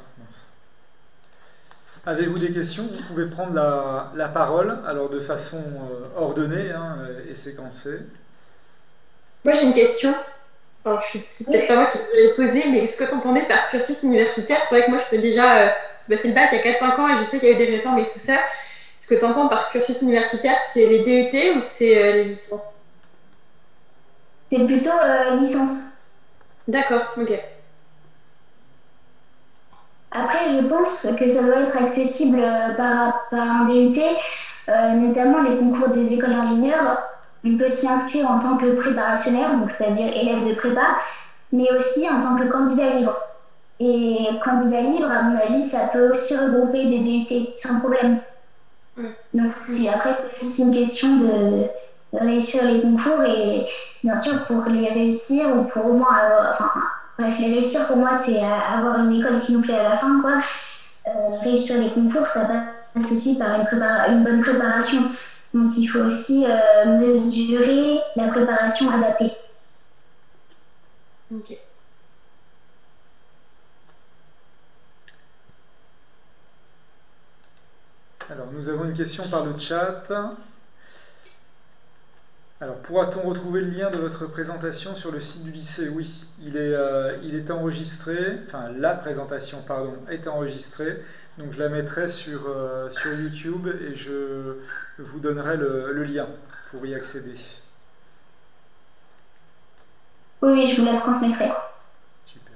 Avez-vous des questions? Vous pouvez prendre la parole, alors de façon ordonnée et séquencée. Moi, j'ai une question. Enfin, c'est peut-être pas moi qui vais les poser, mais ce que tu entendais par cursus universitaire, c'est vrai que moi, je peux déjà passer le bac il y a 4-5 ans et je sais qu'il y a eu des réformes et tout ça. Ce que tu entends par cursus universitaire, c'est les DUT ou c'est les licences? C'est plutôt licence. D'accord, ok. Après, je pense que ça doit être accessible par un DUT, notamment les concours des écoles d'ingénieurs. On peut s'y inscrire en tant que préparationnaire, donc c'est-à-dire élève de prépa, mais aussi en tant que candidat libre. Et candidat libre, à mon avis, ça peut aussi regrouper des DUT sans problème. Donc, après, c'est juste une question de réussir les concours et bien sûr, pour les réussir ou pour au moins avoir, enfin, bref, les réussir pour moi, c'est avoir une école qui nous plaît à la fin, quoi. Réussir les concours, ça passe aussi par une bonne préparation. Donc, il faut aussi mesurer la préparation adaptée. Ok. Alors, nous avons une question par le chat. Alors, pourra-t-on retrouver le lien de votre présentation sur le site du lycée? Oui, il est enregistré, enfin la présentation, pardon, est enregistrée. Donc je la mettrai sur YouTube et je vous donnerai le lien pour y accéder. Oui, je vous la transmettrai. Super.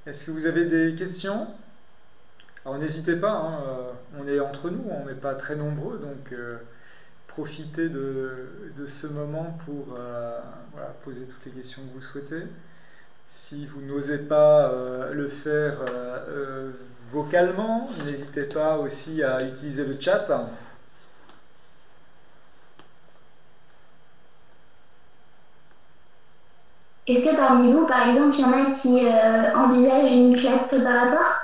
Est-ce que vous avez des questions? Alors n'hésitez pas, on est entre nous, on n'est pas très nombreux, donc profitez de ce moment pour poser toutes les questions que vous souhaitez. Si vous n'osez pas le faire vocalement, n'hésitez pas aussi à utiliser le chat. Est-ce que parmi vous, par exemple, il y en a qui envisagent une classe préparatoire?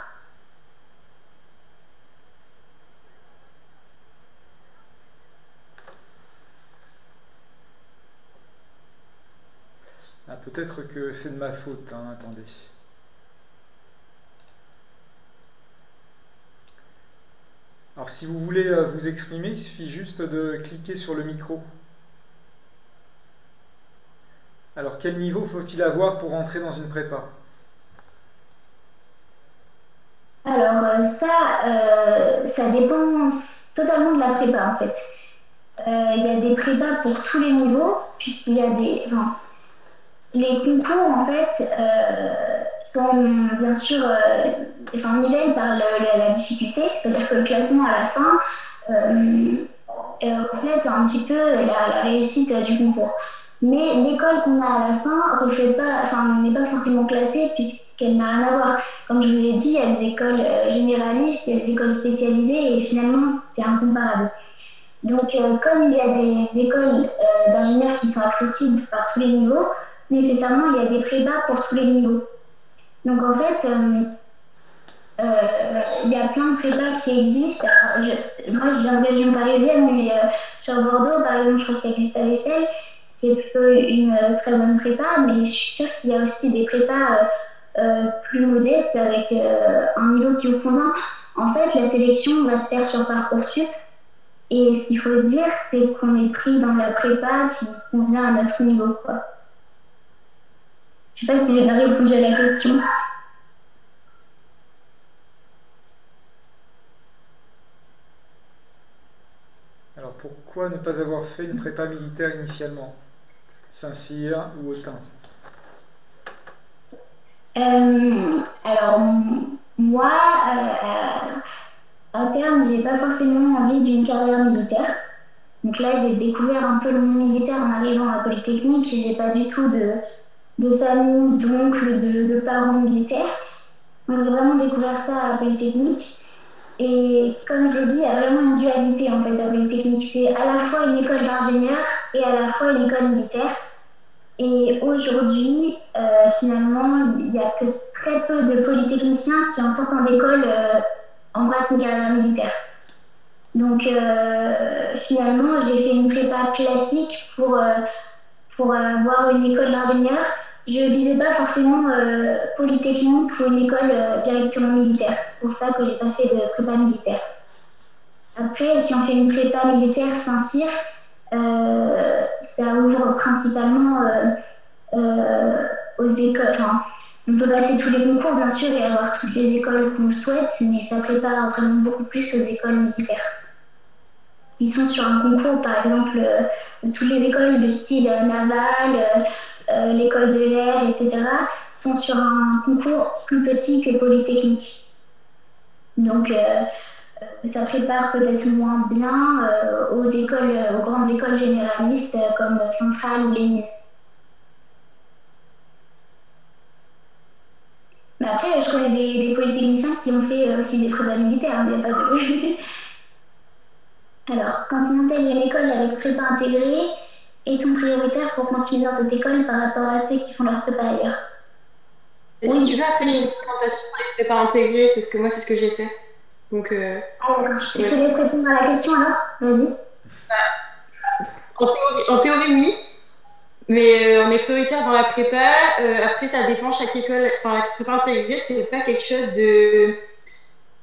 Ah, peut-être que c'est de ma faute, attendez. Alors si vous voulez vous exprimer, il suffit juste de cliquer sur le micro. Alors quel niveau faut-il avoir pour entrer dans une prépa? Alors ça dépend totalement de la prépa en fait. Il y a des prépas pour tous les niveaux, puisqu'il y a enfin, les concours en fait sont bien sûr nivellés par la difficulté, c'est-à-dire que le classement à la fin reflète un petit peu la réussite du concours. Mais l'école qu'on a à la fin reflète pas, n'est pas forcément classée puisqu'elle n'a rien à voir. Comme je vous l'ai dit, il y a des écoles généralistes, il y a des écoles spécialisées et finalement c'est incomparable. Donc, comme il y a des écoles d'ingénieurs qui sont accessibles par tous les niveaux, nécessairement il y a des prépas pour tous les niveaux. Donc en fait, il y a plein de prépas qui existent. Alors, moi, je viens de région parisienne, mais sur Bordeaux, par exemple, je crois qu'il y a Gustave Eiffel, qui est plutôt une très bonne prépa, mais je suis sûre qu'il y a aussi des prépas plus modestes avec un niveau qui vous convient. En fait, la sélection va se faire sur Parcoursup. Et ce qu'il faut se dire, c'est qu'on est pris dans la prépa qui convient à notre niveau, quoi. Je sais pas si j'ai bien répondu à la question. Alors pourquoi ne pas avoir fait une prépa militaire initialement? Saint-Cyr ou Autun? Alors, moi, à terme, j'ai pas forcément envie d'une carrière militaire. Donc là, j'ai découvert un peu le monde militaire en arrivant à Polytechnique. J'ai pas du tout de famille, d'oncles, de parents militaires. Donc j'ai vraiment découvert ça à Polytechnique. Et comme j'ai dit, il y a vraiment une dualité en fait à Polytechnique. C'est à la fois une école d'ingénieur et à la fois une école militaire. Et aujourd'hui, finalement, il n'y a que très peu de polytechniciens qui, en sortant d'école, embrassent une carrière militaire. Donc, finalement, j'ai fait une prépa classique pour avoir une école d'ingénieur. Je ne visais pas forcément polytechnique ou une école directement militaire. C'est pour ça que j'ai pas fait de prépa militaire. Après, si on fait une prépa militaire Saint-Cyr, ça ouvre principalement aux écoles. Enfin, on peut passer tous les concours, bien sûr, et avoir toutes les écoles qu'on le souhaite, mais ça prépare vraiment beaucoup plus aux écoles militaires. Ils sont sur un concours, par exemple, toutes les écoles de style naval, l'école de l'air, etc., sont sur un concours plus petit que Polytechnique. Donc, ça prépare peut-être moins bien aux écoles, aux grandes écoles généralistes comme Centrale ou l'ENU. Mais après, je connais des polytechniciens qui ont fait aussi des prépas militaires, il n'y a pas de... Alors, quand on intègre une école avec prépa intégrée, est-on prioritaire pour continuer dans cette école par rapport à ceux qui font leur prépa ailleurs? Et si tu veux, après, j'ai une présentation pour les prépas intégrées, parce que moi, c'est ce que j'ai fait. Donc, Ah, d'accord. Je te laisse répondre à la question alors. Vas-y. En théorie, oui. Mais on est prioritaire dans la prépa. Après, ça dépend, chaque école. Enfin, la prépa intégrée, c'est pas quelque chose de.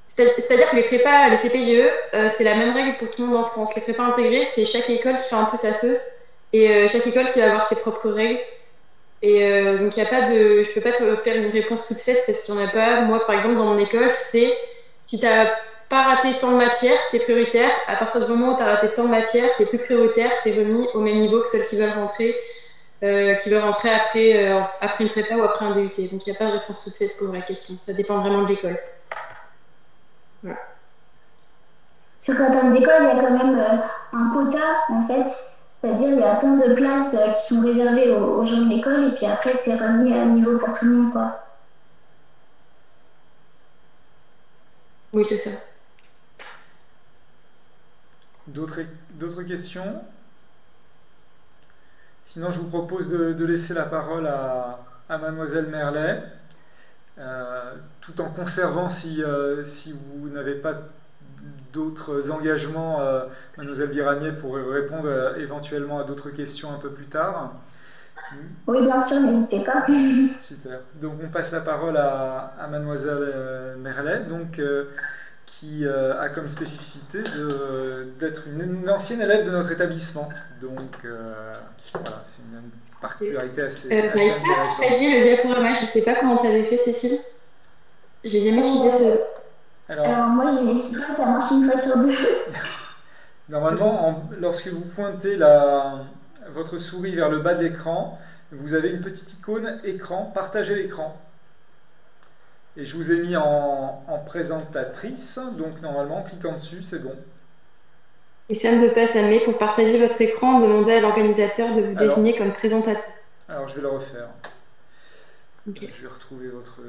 C'est-à-dire que les prépas, les CPGE, c'est la même règle pour tout le monde en France. Les prépas intégrées, c'est chaque école qui fait un peu sa sauce et chaque école qui va avoir ses propres règles. Et donc, il n'y a pas de. Je peux pas te faire une réponse toute faite parce qu'il n'y en a pas. Moi, par exemple, dans mon école, c'est si tu n'as pas raté tant de matières, tu es prioritaire. À partir du moment où tu as raté tant de matières, tu es plus prioritaire, tu es remis au même niveau que ceux qui veulent rentrer après une prépa ou après un DUT. Donc, il n'y a pas de réponse toute faite pour la question. Ça dépend vraiment de l'école. Voilà. Sur certaines écoles, il y a quand même un quota, en fait. C'est-à-dire, il y a tant de places qui sont réservées aux gens de l'école, et puis après, c'est remis à niveau pour tout le monde, quoi. Oui, c'est ça. D'autres questions? Sinon, je vous propose de laisser la parole à Mademoiselle Merlet, tout en conservant, si vous n'avez pas d'autres engagements, Mademoiselle Biranier pourrait répondre éventuellement à d'autres questions un peu plus tard. Oui, bien sûr, n'hésitez pas. Super. Donc, on passe la parole à Mademoiselle Merlet, donc, qui a comme spécificité d'être une ancienne élève de notre établissement. Donc, voilà, c'est une particularité assez intéressante. Partager le diaporama, je ne sais pas comment tu avais fait, Cécile. J'ai jamais utilisé ce. Alors moi, j'ai essayé, ça marche une fois sur deux. Normalement, lorsque vous pointez votre souris vers le bas de l'écran, vous avez une petite icône écran, partager l'écran. Et je vous ai mis en présentatrice, donc normalement, en cliquant dessus, c'est bon. Et ça ne veut pas s'amener pour partager votre écran, demandez à l'organisateur de vous désigner comme présentateur. Alors, je vais le refaire. Okay. Je vais retrouver votre...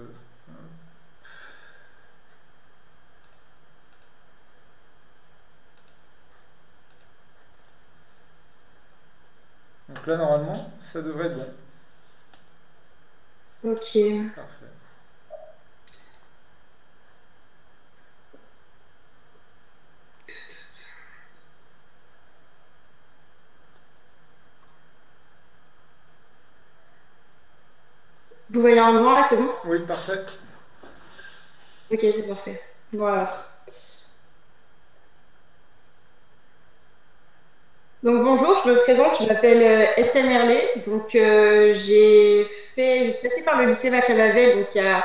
Donc là, normalement, ça devrait être bon. Ok. Parfait. Vous voyez en grand là, c'est bon? Oui, parfait. Ok, c'est parfait. Voilà. Donc bonjour, je me présente, je m'appelle Estelle Merlet. Donc je suis passée par le lycée Mac-Lavavel, donc il y a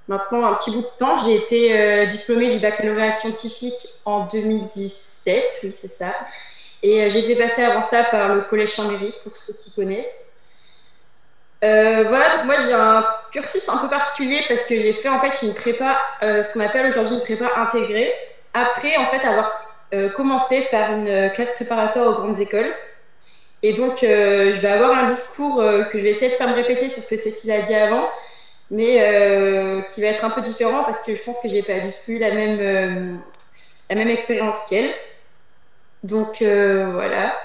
maintenant un petit bout de temps. J'ai été diplômée du baccalauréat scientifique en 2017, oui c'est ça. Et j'ai été passée avant ça par le collège Chambéry, pour ceux qui connaissent. Voilà, donc moi j'ai un cursus un peu particulier parce que j'ai fait en fait une prépa, ce qu'on appelle aujourd'hui une prépa intégrée. après en fait avoir commencé par une classe préparatoire aux grandes écoles. Et donc, je vais avoir un discours que je vais essayer de ne pas me répéter sur ce que Cécile a dit avant, mais qui va être un peu différent parce que je pense que j'ai pas du tout eu la même expérience qu'elle. Donc, voilà.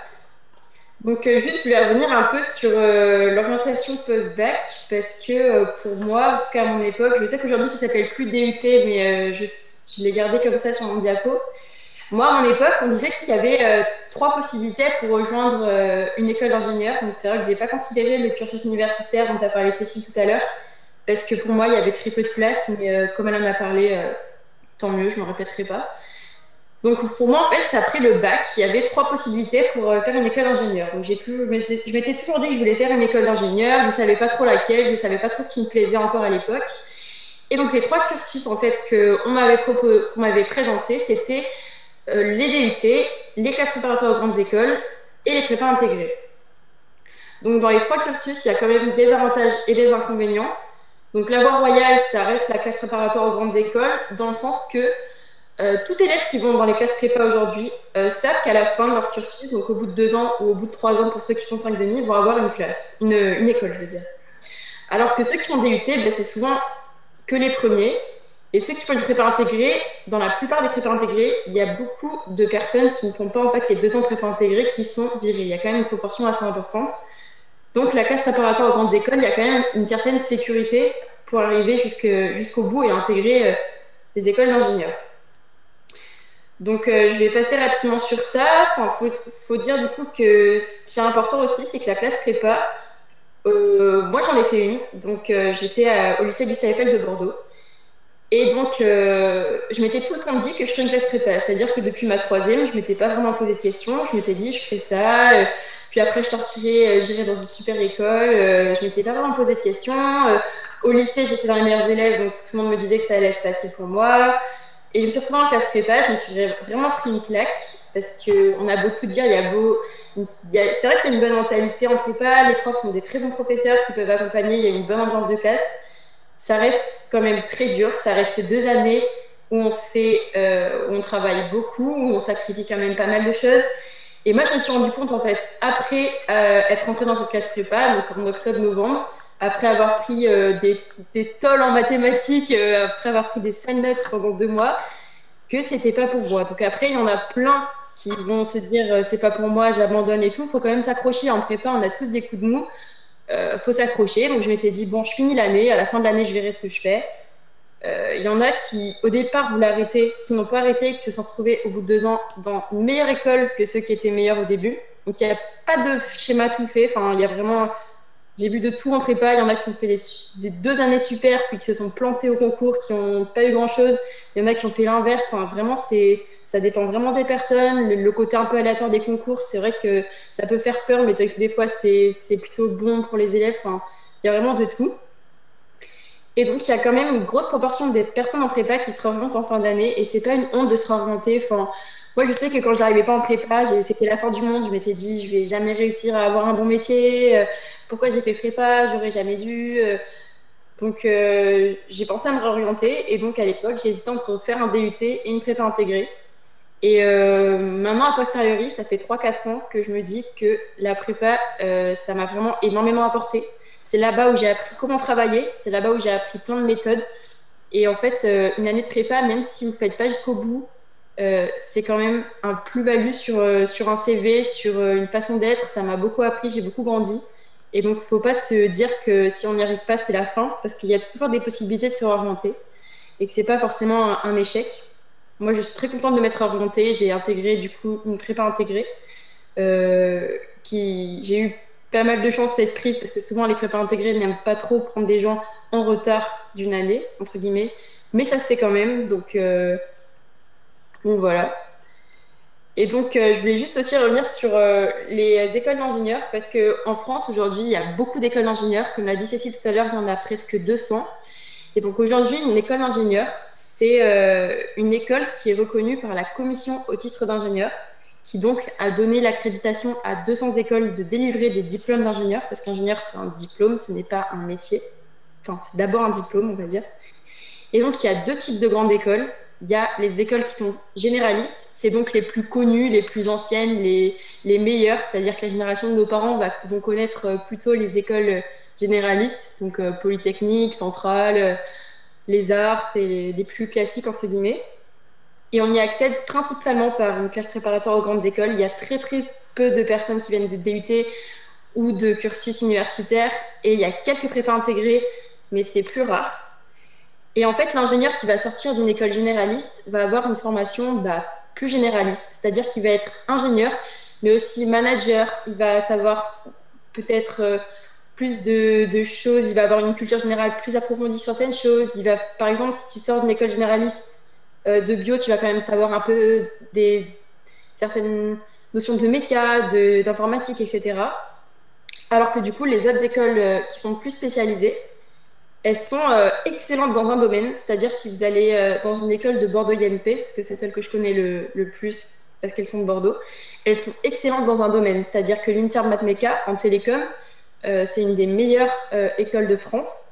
Donc, juste, je voulais revenir un peu sur l'orientation post-bac parce que pour moi, en tout cas à mon époque, je sais qu'aujourd'hui ça s'appelle plus DUT, mais je l'ai gardé comme ça sur mon diapo. Moi, à mon époque, on disait qu'il y avait 3 possibilités pour rejoindre une école d'ingénieur. Donc, c'est vrai que je n'ai pas considéré le cursus universitaire dont a parlé Cécile tout à l'heure, parce que pour moi, il y avait très peu de place, mais comme elle en a parlé, tant mieux, je ne me répéterai pas. Donc, pour moi, en fait, après le bac, il y avait 3 possibilités pour faire une école d'ingénieur. Donc, je m'étais toujours dit que je voulais faire une école d'ingénieur, je ne savais pas trop laquelle, je ne savais pas trop ce qui me plaisait encore à l'époque. Et donc, les 3 cursus, en fait, qu'on m'avait présentés, c'était les DUT, les classes préparatoires aux grandes écoles et les prépas intégrés. Donc dans les 3 cursus, il y a quand même des avantages et des inconvénients. Donc la voie royale, ça reste la classe préparatoire aux grandes écoles, dans le sens que tout élève qui vont dans les classes prépa aujourd'hui savent qu'à la fin de leur cursus, donc au bout de 2 ans ou au bout de 3 ans pour ceux qui font 5,5, vont avoir une classe, une école, je veux dire. Alors que ceux qui font DUT, ben, c'est souvent que les premiers. Et ceux qui font une prépa intégrée, dans la plupart des prépas intégrées, il y a beaucoup de personnes qui ne font pas en fait les 2 ans de prépa intégrée qui sont virées. Il y a quand même une proportion assez importante. Donc la classe préparatoire aux grandes écoles, il y a quand même une certaine sécurité pour arriver jusqu'au bout et intégrer les écoles d'ingénieurs. Donc je vais passer rapidement sur ça. Enfin, faut dire du coup que ce qui est important aussi, c'est que la classe prépa, moi j'en ai fait une. Donc j'étais au lycée Gustave Eiffel de Bordeaux. Et donc, je m'étais tout le temps dit que je ferais une classe prépa. C'est-à-dire que depuis ma 3e, je ne m'étais pas vraiment posé de questions. Je m'étais dit, je ferais ça. Puis après, je sortirais, j'irais dans une super école. Je ne m'étais pas vraiment posé de questions. Au lycée, j'étais dans les meilleurs élèves. Donc, tout le monde me disait que ça allait être facile pour moi. Et je me suis retrouvée en classe prépa. Je me suis vraiment pris une claque. Parce qu'on a beau tout dire, c'est vrai qu'il y a une bonne mentalité en prépa. Les profs sont des très bons professeurs qui peuvent accompagner. Il y a une bonne ambiance de classe. Ça reste quand même très dur. Ça reste 2 années où on travaille beaucoup, où on sacrifie quand même pas mal de choses. Et moi, je me suis rendu compte, en fait, après être rentrée dans cette classe prépa, donc en octobre-novembre, après avoir pris des tolls en mathématiques, après avoir pris des sales notes pendant 2 mois, que c'était pas pour moi. Donc après, il y en a plein qui vont se dire c'est pas pour moi, j'abandonne et tout. Il faut quand même s'accrocher. En prépa, on a tous des coups de mou. Faut s'accrocher. Donc je m'étais dit bon, je finis l'année, à la fin de l'année je verrai ce que je fais. Il y en a qui au départ voulaient arrêter, qui n'ont pas arrêté, qui se sont retrouvés au bout de 2 ans dans une meilleure école que ceux qui étaient meilleurs au début. Donc il n'y a pas de schéma tout fait. Enfin, il y a vraiment, j'ai vu de tout en prépa. Il y en a qui ont fait des 2 années super puis qui se sont plantés au concours, qui n'ont pas eu grand chose. Il y en a qui ont fait l'inverse. Enfin, vraiment ça dépend vraiment des personnes. Le côté un peu aléatoire des concours, c'est vrai que ça peut faire peur, mais des fois, c'est plutôt bon pour les élèves. Enfin, il y a vraiment de tout. Et donc, il y a quand même une grosse proportion des personnes en prépa qui se réorientent en fin d'année. Et c'est pas une honte de se réorienter. Enfin, moi, je sais que quand je n'arrivais pas en prépa, c'était la fin du monde. Je m'étais dit, je vais jamais réussir à avoir un bon métier. Pourquoi j'ai fait prépa? J'aurais jamais dû. Donc, j'ai pensé à me réorienter. Et donc, à l'époque, j'hésitais entre faire un DUT et une prépa intégrée. Et maintenant, a posteriori, ça fait 3-4 ans que je me dis que la prépa, ça m'a vraiment énormément apporté. C'est là-bas où j'ai appris comment travailler, c'est là-bas où j'ai appris plein de méthodes. Et en fait, une année de prépa, même si vous ne faites pas jusqu'au bout, c'est quand même un plus-value sur un CV, sur une façon d'être. Ça m'a beaucoup appris, j'ai beaucoup grandi. Et donc, il ne faut pas se dire que si on n'y arrive pas, c'est la fin, parce qu'il y a toujours des possibilités de se réorienter et que ce n'est pas forcément un échec. Moi, je suis très contente de m'être orientée. J'ai intégré, du coup, une prépa intégrée. J'ai eu pas mal de chance d'être prise parce que souvent, les prépas intégrées n'aiment pas trop prendre des gens en retard d'une année, entre guillemets. Mais ça se fait quand même. Donc voilà. Et donc, je voulais juste aussi revenir sur les écoles d'ingénieurs parce qu'en France, aujourd'hui, il y a beaucoup d'écoles d'ingénieurs. Comme l'a dit Cécile tout à l'heure, il y en a presque 200. Et donc, aujourd'hui, une école d'ingénieur, c'est une école qui est reconnue par la commission au titre d'ingénieur, qui donc a donné l'accréditation à 200 écoles de délivrer des diplômes d'ingénieur, parce qu'ingénieur, c'est un diplôme, ce n'est pas un métier. Enfin, c'est d'abord un diplôme, on va dire. Et donc, il y a 2 types de grandes écoles. il y a les écoles qui sont généralistes, c'est donc les plus connues, les plus anciennes, les meilleures, c'est-à-dire que la génération de nos parents vont connaître plutôt les écoles généralistes, donc Polytechnique, Centrale, les arts, c'est les plus classiques entre guillemets. Et on y accède principalement par une classe préparatoire aux grandes écoles. Il y a très très peu de personnes qui viennent de DUT ou de cursus universitaire, et il y a quelques prépas intégrés, mais c'est plus rare. Et en fait, l'ingénieur qui va sortir d'une école généraliste va avoir une formation plus généraliste, c'est-à-dire qu'il va être ingénieur, mais aussi manager. Il va savoir peut-être plus de choses, il va avoir une culture générale plus approfondie sur certaines choses. Il va, par exemple, si tu sors d'une école généraliste de bio, tu vas quand même savoir un peu certaines notions de méca, d'informatique, etc. Alors que du coup, les autres écoles qui sont plus spécialisées, elles sont excellentes dans un domaine, c'est-à-dire si vous allez dans une école de Bordeaux INP, parce que c'est celle que je connais le plus, parce qu'elles sont de Bordeaux, elles sont excellentes dans un domaine, c'est-à-dire que l'INSERM Mathmeca en télécom, c'est une des meilleures écoles de France.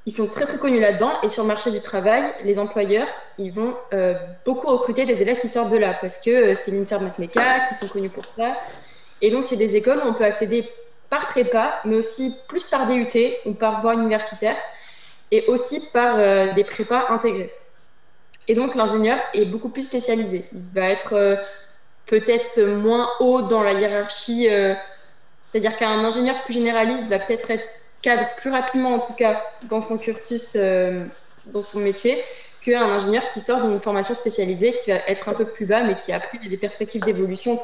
Ils sont très très connus là-dedans, et sur le marché du travail, les employeurs, ils vont beaucoup recruter des élèves qui sortent de là, parce que c'est l'INSERM Mathmeca, qui sont connus pour ça. Et donc c'est des écoles où on peut accéder par prépa, mais aussi plus par DUT ou par voie universitaire, et aussi par des prépas intégrés. Et donc l'ingénieur est beaucoup plus spécialisé. Il va être peut-être moins haut dans la hiérarchie, c'est-à-dire qu'un ingénieur plus généraliste va peut-être être cadre plus rapidement, en tout cas, dans son cursus, dans son métier, qu'un ingénieur qui sort d'une formation spécialisée, qui va être un peu plus bas, mais qui après a des perspectives d'évolution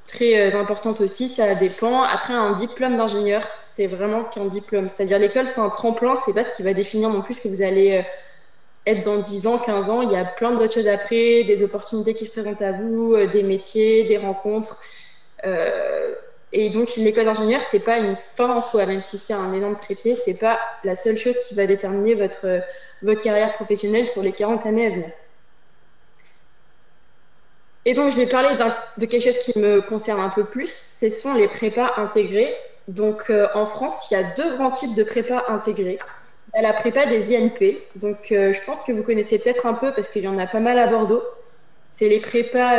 très importante aussi, ça dépend. Après, un diplôme d'ingénieur, c'est vraiment qu'un diplôme. C'est-à-dire l'école, c'est un tremplin, c'est pas ce qui va définir non plus ce que vous allez être dans 10 ans, 15 ans. Il y a plein d'autres choses après, des opportunités qui se présentent à vous, des métiers, des rencontres. Et donc, l'école d'ingénieur, c'est pas une fin en soi, même si c'est un énorme trépied, c'est pas la seule chose qui va déterminer votre carrière professionnelle sur les 40 années à venir. Et donc, je vais parler de quelque chose qui me concerne un peu plus, ce sont les prépas intégrés. Donc, en France, il y a 2 grands types de prépas intégrés. Il y a la prépa des INP. Donc, je pense que vous connaissez peut-être un peu parce qu'il y en a pas mal à Bordeaux. C'est les prépas,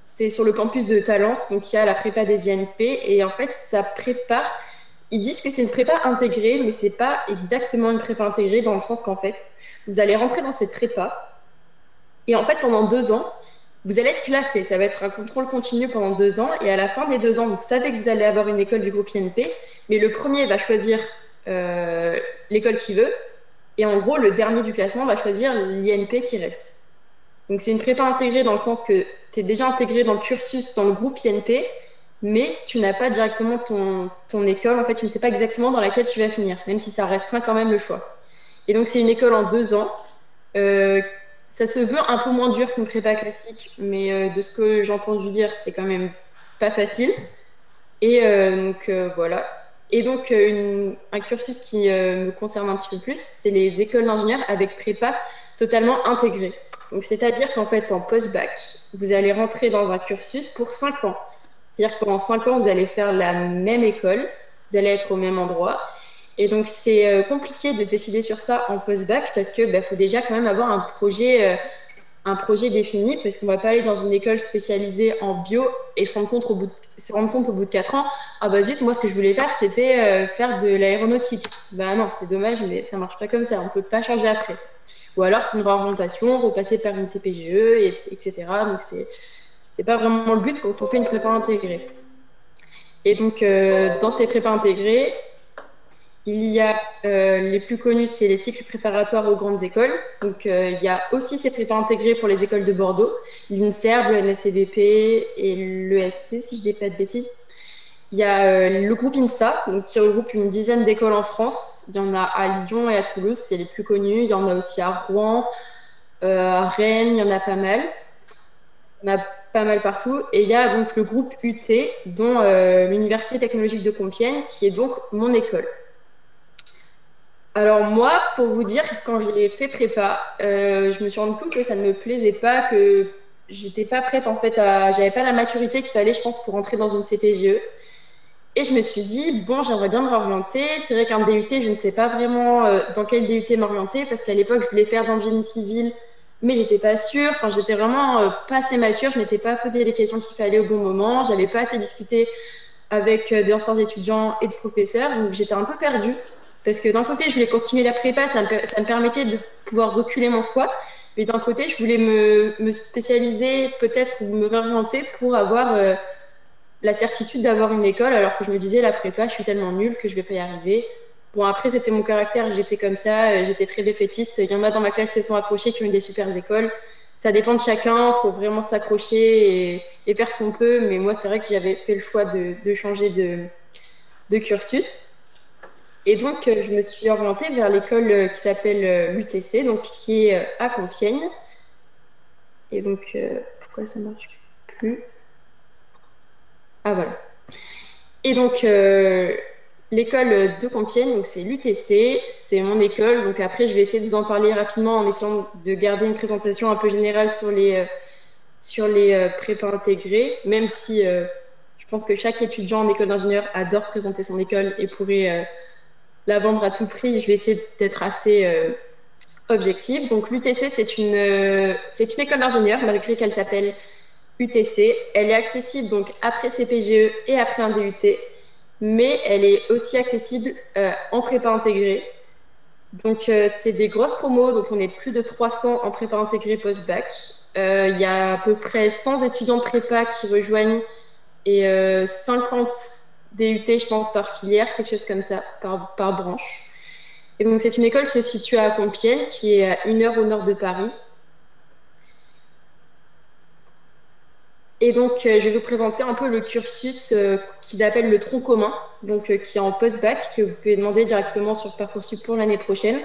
c'est sur le campus de Talence. Donc, il y a la prépa des INP. Et en fait, ça prépare. Ils disent que c'est une prépa intégrée, mais c'est pas exactement une prépa intégrée dans le sens qu'en fait, vous allez rentrer dans cette prépa. Et en fait, pendant 2 ans, vous allez être classé. Ça va être un contrôle continu pendant 2 ans. Et à la fin des 2 ans, vous savez que vous allez avoir une école du groupe INP. Mais le premier va choisir l'école qu'il veut. Et en gros, le dernier du classement va choisir l'INP qui reste. Donc, c'est une prépa intégrée dans le sens que tu es déjà intégré dans le cursus, dans le groupe INP, mais tu n'as pas directement ton école. En fait, tu ne sais pas exactement dans laquelle tu vas finir, même si ça restreint quand même le choix. Et donc, c'est une école en 2 ans. Ça se veut un peu moins dur qu'une prépa classique, mais de ce que j'ai entendu dire, c'est quand même pas facile. Et donc voilà. Et donc un cursus qui me concerne un petit peu plus, c'est les écoles d'ingénieurs avec prépa totalement intégrée. Donc c'est-à-dire qu'en fait, en post-bac, vous allez rentrer dans un cursus pour 5 ans. C'est-à-dire que pendant 5 ans, vous allez faire la même école, vous allez être au même endroit. Et donc, c'est compliqué de se décider sur ça en post-bac parce que faut déjà quand même avoir un projet défini parce qu'on ne va pas aller dans une école spécialisée en bio et se rendre compte au bout de 4 ans, ah bah zut, moi ce que je voulais faire, c'était faire de l'aéronautique. Bah non, c'est dommage, mais ça ne marche pas comme ça, on ne peut pas changer après. Ou alors, c'est une réorientation, repasser par une CPGE, etc. Donc, c'était pas vraiment le but quand on fait une prépa intégrée. Et donc, dans ces prépas intégrées, il y a les plus connus, c'est les cycles préparatoires aux grandes écoles. Donc, il y a aussi ces prépas intégrées pour les écoles de Bordeaux, l'INSERB, le NSCBP et l'ESC, si je ne dis pas de bêtises. Il y a le groupe INSA, donc, qui regroupe une dizaine d'écoles en France. Il y en a à Lyon et à Toulouse, c'est les plus connus. Il y en a aussi à Rouen, à Rennes, il y en a pas mal. Il y en a pas mal partout. Et il y a donc le groupe UT, dont l'Université technologique de Compiègne, qui est donc mon école. Alors moi, pour vous dire, quand j'ai fait prépa, je me suis rendu compte que ça ne me plaisait pas, que j'étais pas prête en fait j'avais pas la maturité qu'il fallait, je pense, pour entrer dans une CPGE. Et je me suis dit, bon, j'aimerais bien me réorienter. C'est vrai qu'un DUT, je ne sais pas vraiment dans quel DUT m'orienter, parce qu'à l'époque, je voulais faire dans le génie civil, mais j'étais pas sûre. Enfin, j'étais vraiment pas assez mature. Je m'étais pas posé les questions qu'il fallait au bon moment. J'avais pas assez discuté avec des anciens étudiants et de professeurs. Donc, j'étais un peu perdue. Parce que d'un côté, je voulais continuer la prépa, ça me permettait de pouvoir reculer mon choix. Mais d'un côté, je voulais me spécialiser peut-être ou me réorienter pour avoir la certitude d'avoir une école, alors que je me disais, la prépa, je suis tellement nulle que je vais pas y arriver. Bon, après, c'était mon caractère, j'étais comme ça, j'étais très défaitiste. Il y en a dans ma classe qui se sont accrochés, qui ont eu des super écoles. Ça dépend de chacun, il faut vraiment s'accrocher et faire ce qu'on peut. Mais moi, c'est vrai que j'avais fait le choix de changer de cursus. Et donc, je me suis orientée vers l'école qui s'appelle l'UTC, donc qui est à Compiègne. Et donc, pourquoi ça ne marche plus? Ah, voilà. Et donc, l'école de Compiègne, donc c'est l'UTC, c'est mon école. Donc après, je vais essayer de vous en parler rapidement en essayant de garder une présentation un peu générale sur les prépas intégrés, même si je pense que chaque étudiant en école d'ingénieur adore présenter son école et pourrait la vendre à tout prix. Je vais essayer d'être assez objective. Donc l'UTC, c'est une école d'ingénieur, malgré qu'elle s'appelle UTC. Elle est accessible donc après CPGE et après un DUT, mais elle est aussi accessible en prépa intégrée. Donc c'est des grosses promos, donc on est plus de 300 en prépa intégrée post-bac. Il y a à peu près 100 étudiants de prépa qui rejoignent et 50 DUT, je pense, par filière, quelque chose comme ça, par branche. Et donc c'est une école qui se situe à Compiègne, qui est à 1 heure au nord de Paris. Et donc, je vais vous présenter un peu le cursus qu'ils appellent le tronc commun, donc qui est en post-bac, que vous pouvez demander directement sur Parcoursup pour l'année prochaine.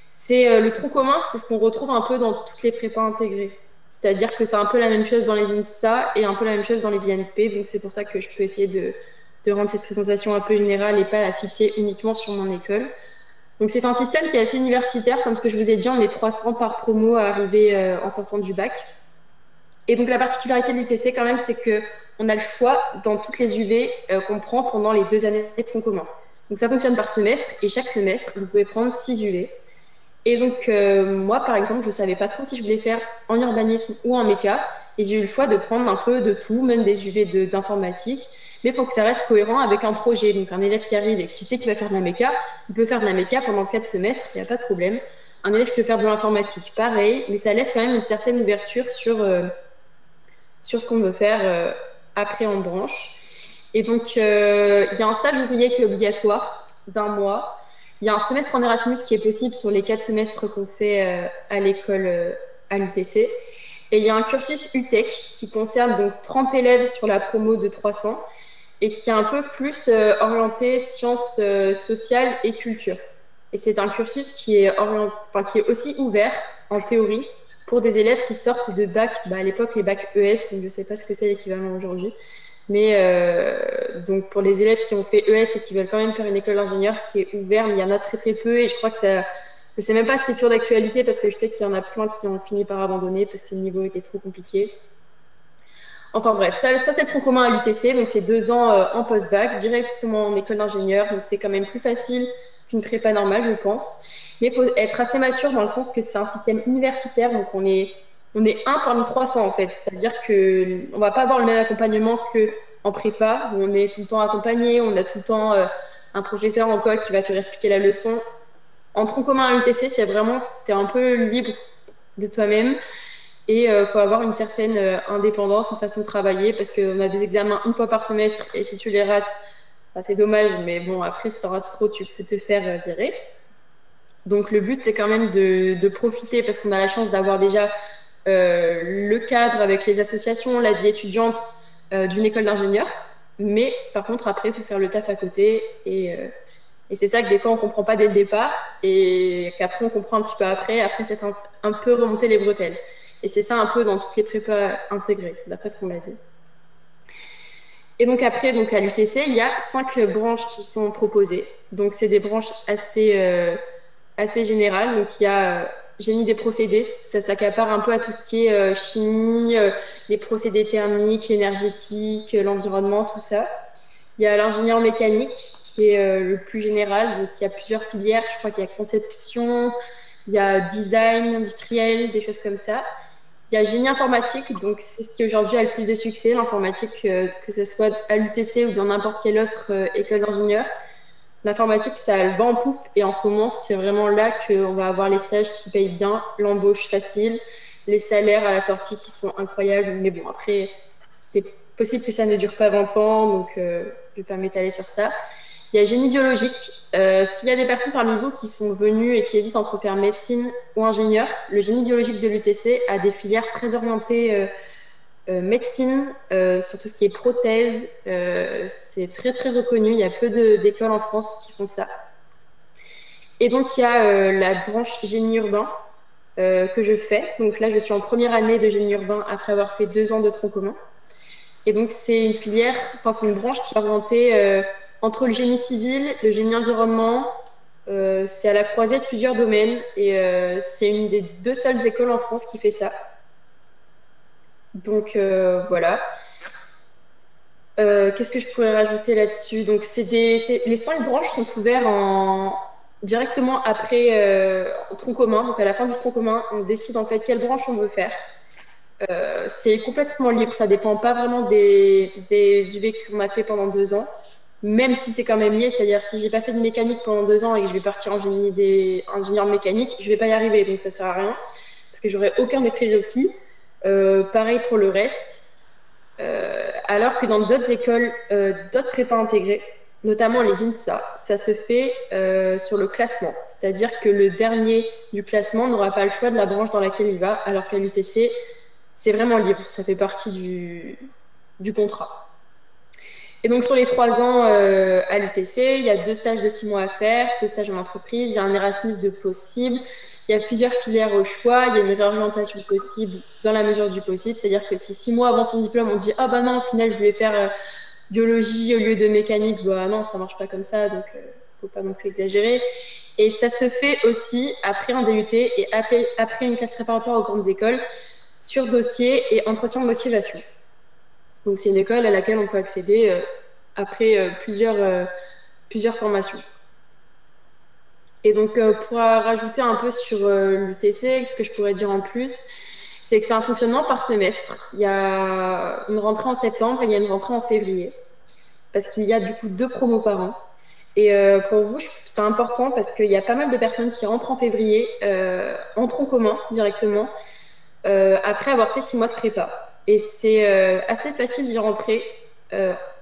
C'est le tronc commun, c'est ce qu'on retrouve un peu dans toutes les prépas intégrées. C'est-à-dire que c'est un peu la même chose dans les INSA et un peu la même chose dans les INP. Donc, c'est pour ça que je peux essayer de rendre cette présentation un peu générale et pas la fixer uniquement sur mon école. Donc, c'est un système qui est assez universitaire. Comme ce que je vous ai dit, on est 300 par promo à arriver en sortant du bac. Et donc, la particularité de l'UTC, quand même, c'est qu'on a le choix dans toutes les UV qu'on prend pendant les 2 années de tronc commun. Donc, ça fonctionne par semestre. Et chaque semestre, vous pouvez prendre 6 UV. Et donc, moi, par exemple, je ne savais pas trop si je voulais faire en urbanisme ou en méca. Et j'ai eu le choix de prendre un peu de tout, même des UV d'informatique. Mais il faut que ça reste cohérent avec un projet. Donc, un élève qui arrive et qui sait qu'il va faire de la méca, il peut faire de la méca pendant 4 semestres, il n'y a pas de problème. Un élève qui veut faire de l'informatique, pareil. Mais ça laisse quand même une certaine ouverture sur ce qu'on veut faire après en branche. Et donc, il y a un stage ouvrier qui est obligatoire d'1 mois. Il y a un semestre en Erasmus qui est possible sur les 4 semestres qu'on fait à l'école à l'UTC. Et il y a un cursus UTEC qui concerne donc 30 élèves sur la promo de 300 et qui est un peu plus orienté sciences sociales et culture. Et c'est un cursus qui est aussi ouvert en théorie pour des élèves qui sortent de bac, à l'époque les bacs ES, donc je ne sais pas ce que c'est l'équivalent aujourd'hui, mais donc pour les élèves qui ont fait ES et qui veulent quand même faire une école d'ingénieur, c'est ouvert, mais il y en a très très peu et je crois que ça, je ne sais même pas si c'est toujours d'actualité parce que je sais qu'il y en a plein qui ont fini par abandonner parce que le niveau était trop compliqué. Enfin bref, ça c'est le tronc commun à l'UTC, donc c'est 2 ans en post-bac, directement en école d'ingénieur, donc c'est quand même plus facile qu'une prépa normale, je pense. Mais il faut être assez mature dans le sens que c'est un système universitaire, donc on est 1 parmi 300 en fait. C'est-à-dire qu'on ne va pas avoir le même accompagnement qu'en prépa, où on est tout le temps accompagné, on a tout le temps un professeur en colle qui va te expliquer la leçon. En tronc commun à l'UTC, c'est vraiment, tu es un peu libre de toi-même et il faut avoir une certaine indépendance, une façon de travailler, parce qu'on a des examens 1 fois par semestre et si tu les rates, c'est dommage, mais bon, après, si tu en rates trop, tu peux te faire virer. Donc le but, c'est quand même de profiter parce qu'on a la chance d'avoir déjà le cadre avec les associations, la vie étudiante d'une école d'ingénieur. Mais par contre, après, il faut faire le taf à côté. Et c'est ça que des fois, on ne comprend pas dès le départ et qu'après, on comprend un petit peu après. Après, c'est un peu remonter les bretelles. Et c'est ça un peu dans toutes les prépas intégrées, d'après ce qu'on m'a dit. Et donc après, à l'UTC, il y a 5 branches qui sont proposées. Donc c'est des branches assez générales. Donc il y a génie des procédés, ça s'accapare un peu à tout ce qui est chimie, les procédés thermiques, l'énergétique, l'environnement, tout ça. Il y a l'ingénieur mécanique qui est le plus général. Donc, il y a plusieurs filières. Je crois qu'il y a conception, il y a design industriel, des choses comme ça. Il y a génie informatique, donc c'est ce qui aujourd'hui a le plus de succès, l'informatique, que ce soit à l'UTC ou dans n'importe quelle autre école d'ingénieur. L'informatique, ça a le vent en poupe et en ce moment, c'est vraiment là qu'on va avoir les stages qui payent bien, l'embauche facile, les salaires à la sortie qui sont incroyables. Mais bon, après, c'est possible que ça ne dure pas 20 ans, donc je ne vais pas m'étaler sur ça. Il y a génie biologique. S'il y a des personnes parmi vous qui sont venues et qui hésitent entre faire médecine ou ingénieur, le génie biologique de l'UTC a des filières très orientées médecine, sur tout ce qui est prothèse. C'est très très reconnu. Il y a peu d'écoles en France qui font ça. Et donc il y a la branche génie urbain que je fais. Donc là, je suis en première année de génie urbain après avoir fait 2 ans de tronc commun. Et donc c'est une filière, enfin c'est une branche qui est orientée entre le génie civil, le génie environnement. C'est à la croisée de plusieurs domaines et c'est une des 2 seules écoles en France qui fait ça. Donc voilà. Qu'est-ce que je pourrais rajouter là-dessus? Donc les 5 branches sont ouvertes directement après tronc commun. Donc à la fin du tronc commun, on décide en fait quelle branche on veut faire. C'est complètement libre, ça dépend pas vraiment des UV qu'on a fait pendant 2 ans, même si c'est quand même lié, c'est-à-dire si j'ai pas fait de mécanique pendant 2 ans et que je vais partir en ingénieur mécanique, je vais pas y arriver, donc ça sert à rien, parce que j'aurai aucun des prérequis. Pareil pour le reste. Alors que dans d'autres écoles, d'autres prépas intégrés, notamment les INSA, ça se fait sur le classement. C'est-à-dire que le dernier du classement n'aura pas le choix de la branche dans laquelle il va, alors qu'à l'UTC, c'est vraiment libre. Ça fait partie du contrat. Et donc sur les 3 ans à l'UTC, il y a 2 stages de 6 mois à faire, 2 stages en entreprise, il y a un Erasmus de possible. Il y a plusieurs filières au choix, il y a une réorientation possible dans la mesure du possible. C'est-à-dire que si 6 mois avant son diplôme, on dit « Ah bah non, au final, je voulais faire biologie au lieu de mécanique », bah non, ça marche pas comme ça, donc faut pas non plus exagérer. Et ça se fait aussi après un DUT et après une classe préparatoire aux grandes écoles sur dossier et entretien de motivation. Donc c'est une école à laquelle on peut accéder après plusieurs formations. Et donc, pour rajouter un peu sur l'UTC, ce que je pourrais dire en plus, c'est que c'est un fonctionnement par semestre. Il y a une rentrée en septembre et il y a une rentrée en février, parce qu'il y a du coup 2 promos par an. Et pour vous, c'est important parce qu'il y a pas mal de personnes qui rentrent en février, en tronc commun directement, après avoir fait 6 mois de prépa. Et c'est assez facile d'y rentrer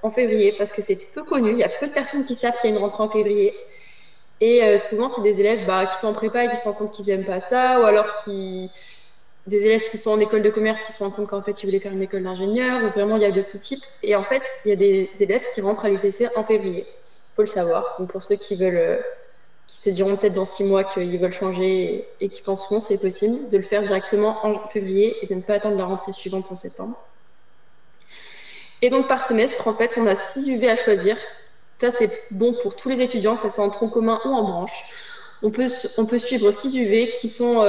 en février, parce que c'est peu connu. Il y a peu de personnes qui savent qu'il y a une rentrée en février. Et souvent, c'est des élèves qui sont en prépa et qui se rendent compte qu'ils n'aiment pas ça, ou alors des élèves qui sont en école de commerce qui se rendent compte qu'en fait, ils voulaient faire une école d'ingénieur, ou vraiment, il y a de tout type. Et en fait, il y a des élèves qui rentrent à l'UTC en février. Il faut le savoir. Donc, pour ceux qui se diront peut-être dans 6 mois qu'ils veulent changer et qui penseront c'est possible de le faire directement en février et de ne pas attendre la rentrée suivante en septembre. Et donc, par semestre, en fait, on a 6 UV à choisir. Ça, c'est bon pour tous les étudiants, que ce soit en tronc commun ou en branche. On peut suivre 6 UV qui sont...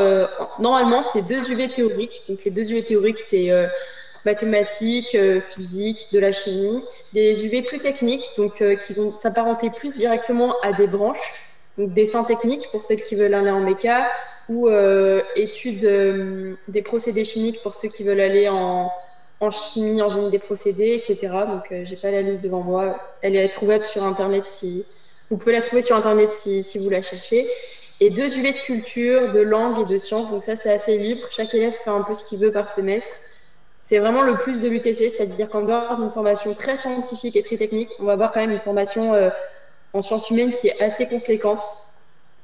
normalement, c'est 2 UV théoriques. Donc, les 2 UV théoriques, c'est mathématiques, physique, de la chimie. Des UV plus techniques, donc qui vont s'apparenter plus directement à des branches. Donc, dessin technique pour ceux qui veulent aller en méca ou études des procédés chimiques pour ceux qui veulent aller en chimie, en génie des procédés, etc. Donc, j'ai pas la liste devant moi. Elle est trouvable sur Internet vous pouvez la trouver sur Internet si vous la cherchez. Et 2 UV de culture, de langue et de sciences. Donc ça, c'est assez libre. Chaque élève fait un peu ce qu'il veut par semestre. C'est vraiment le plus de l'UTC, c'est-à-dire qu'en dehors d'une formation très scientifique et très technique, on va avoir quand même une formation en sciences humaines qui est assez conséquente.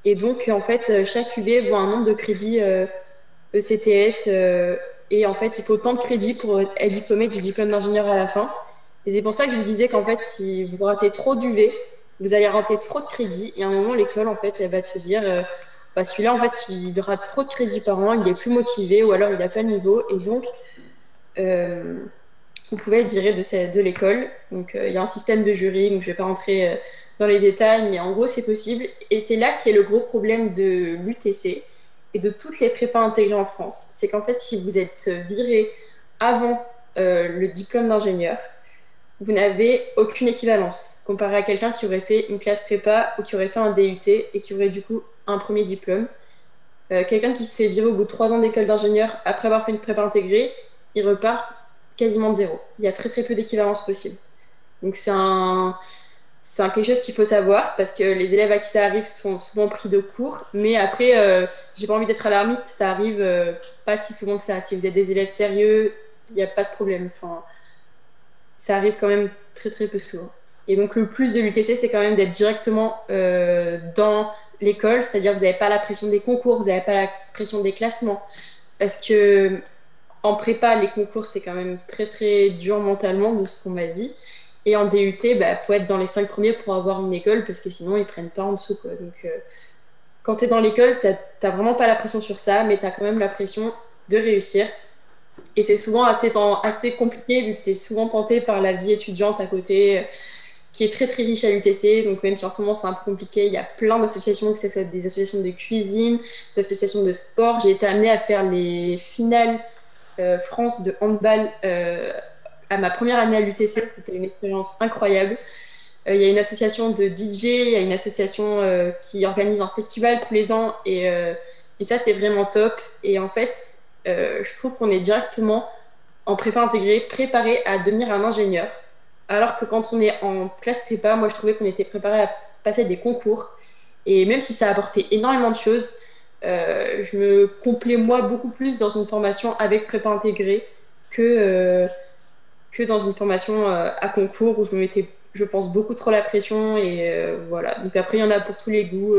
Et donc, en fait, chaque UV voit un nombre de crédits ECTS et en fait, il faut tant de crédits pour être diplômé du diplôme d'ingénieur à la fin. Et c'est pour ça que je vous disais qu'en fait, si vous ratez trop d'UV, vous allez rater trop de crédits. Et à un moment, l'école, en fait, elle va se dire celui-là, en fait, il rate trop de crédits par an, il est plus motivé ou alors il n'a pas le niveau. Et donc, vous pouvez être viré de l'école. Donc, il y a un système de jury, donc je ne vais pas rentrer dans les détails, mais en gros, c'est possible. Et c'est là qu'est le gros problème de l'UTC et de toutes les prépas intégrées en France. C'est qu'en fait, si vous êtes viré avant le diplôme d'ingénieur, vous n'avez aucune équivalence comparé à quelqu'un qui aurait fait une classe prépa ou qui aurait fait un DUT et qui aurait du coup un premier diplôme. Quelqu'un qui se fait virer au bout de 3 ans d'école d'ingénieur après avoir fait une prépa intégrée, il repart quasiment de zéro. Il y a très très peu d'équivalence possible. Donc c'est quelque chose qu'il faut savoir parce que les élèves à qui ça arrive sont souvent pris de court. Mais après, j'ai pas envie d'être alarmiste, ça arrive pas si souvent que ça. Si vous êtes des élèves sérieux, il n'y a pas de problème. Enfin, ça arrive quand même très très peu souvent. Et donc le plus de l'UTC, c'est quand même d'être directement dans l'école, c'est-à-dire vous n'avez pas la pression des concours, vous n'avez pas la pression des classements. Parce que en prépa, les concours, c'est quand même très très dur mentalement de ce qu'on m'a dit. Et en DUT, faut être dans les 5 premiers pour avoir une école, parce que sinon, ils prennent pas en dessous, quoi. Donc, quand tu es dans l'école, t'as vraiment pas la pression sur ça, mais tu as quand même la pression de réussir. Et c'est souvent assez compliqué, vu que tu es souvent tenté par la vie étudiante à côté, qui est très très riche à l'UTC. Donc, même si en ce moment, c'est un peu compliqué, il y a plein d'associations, que ce soit des associations de cuisine, des associations de sport. J'ai été amenée à faire les finales France de handball à ma première année à l'UTC, c'était une expérience incroyable. Il y a une association de DJ, il y a une association qui organise un festival tous les ans et ça c'est vraiment top. Et en fait, je trouve qu'on est directement en prépa intégrée, préparé à devenir un ingénieur. Alors que quand on est en classe prépa, moi je trouvais qu'on était préparé à passer des concours. Et même si ça a apporté énormément de choses, je me complais moi beaucoup plus dans une formation avec prépa intégrée que dans une formation à concours où je me mettais, je pense, beaucoup trop la pression. Et voilà. Donc après, il y en a pour tous les goûts.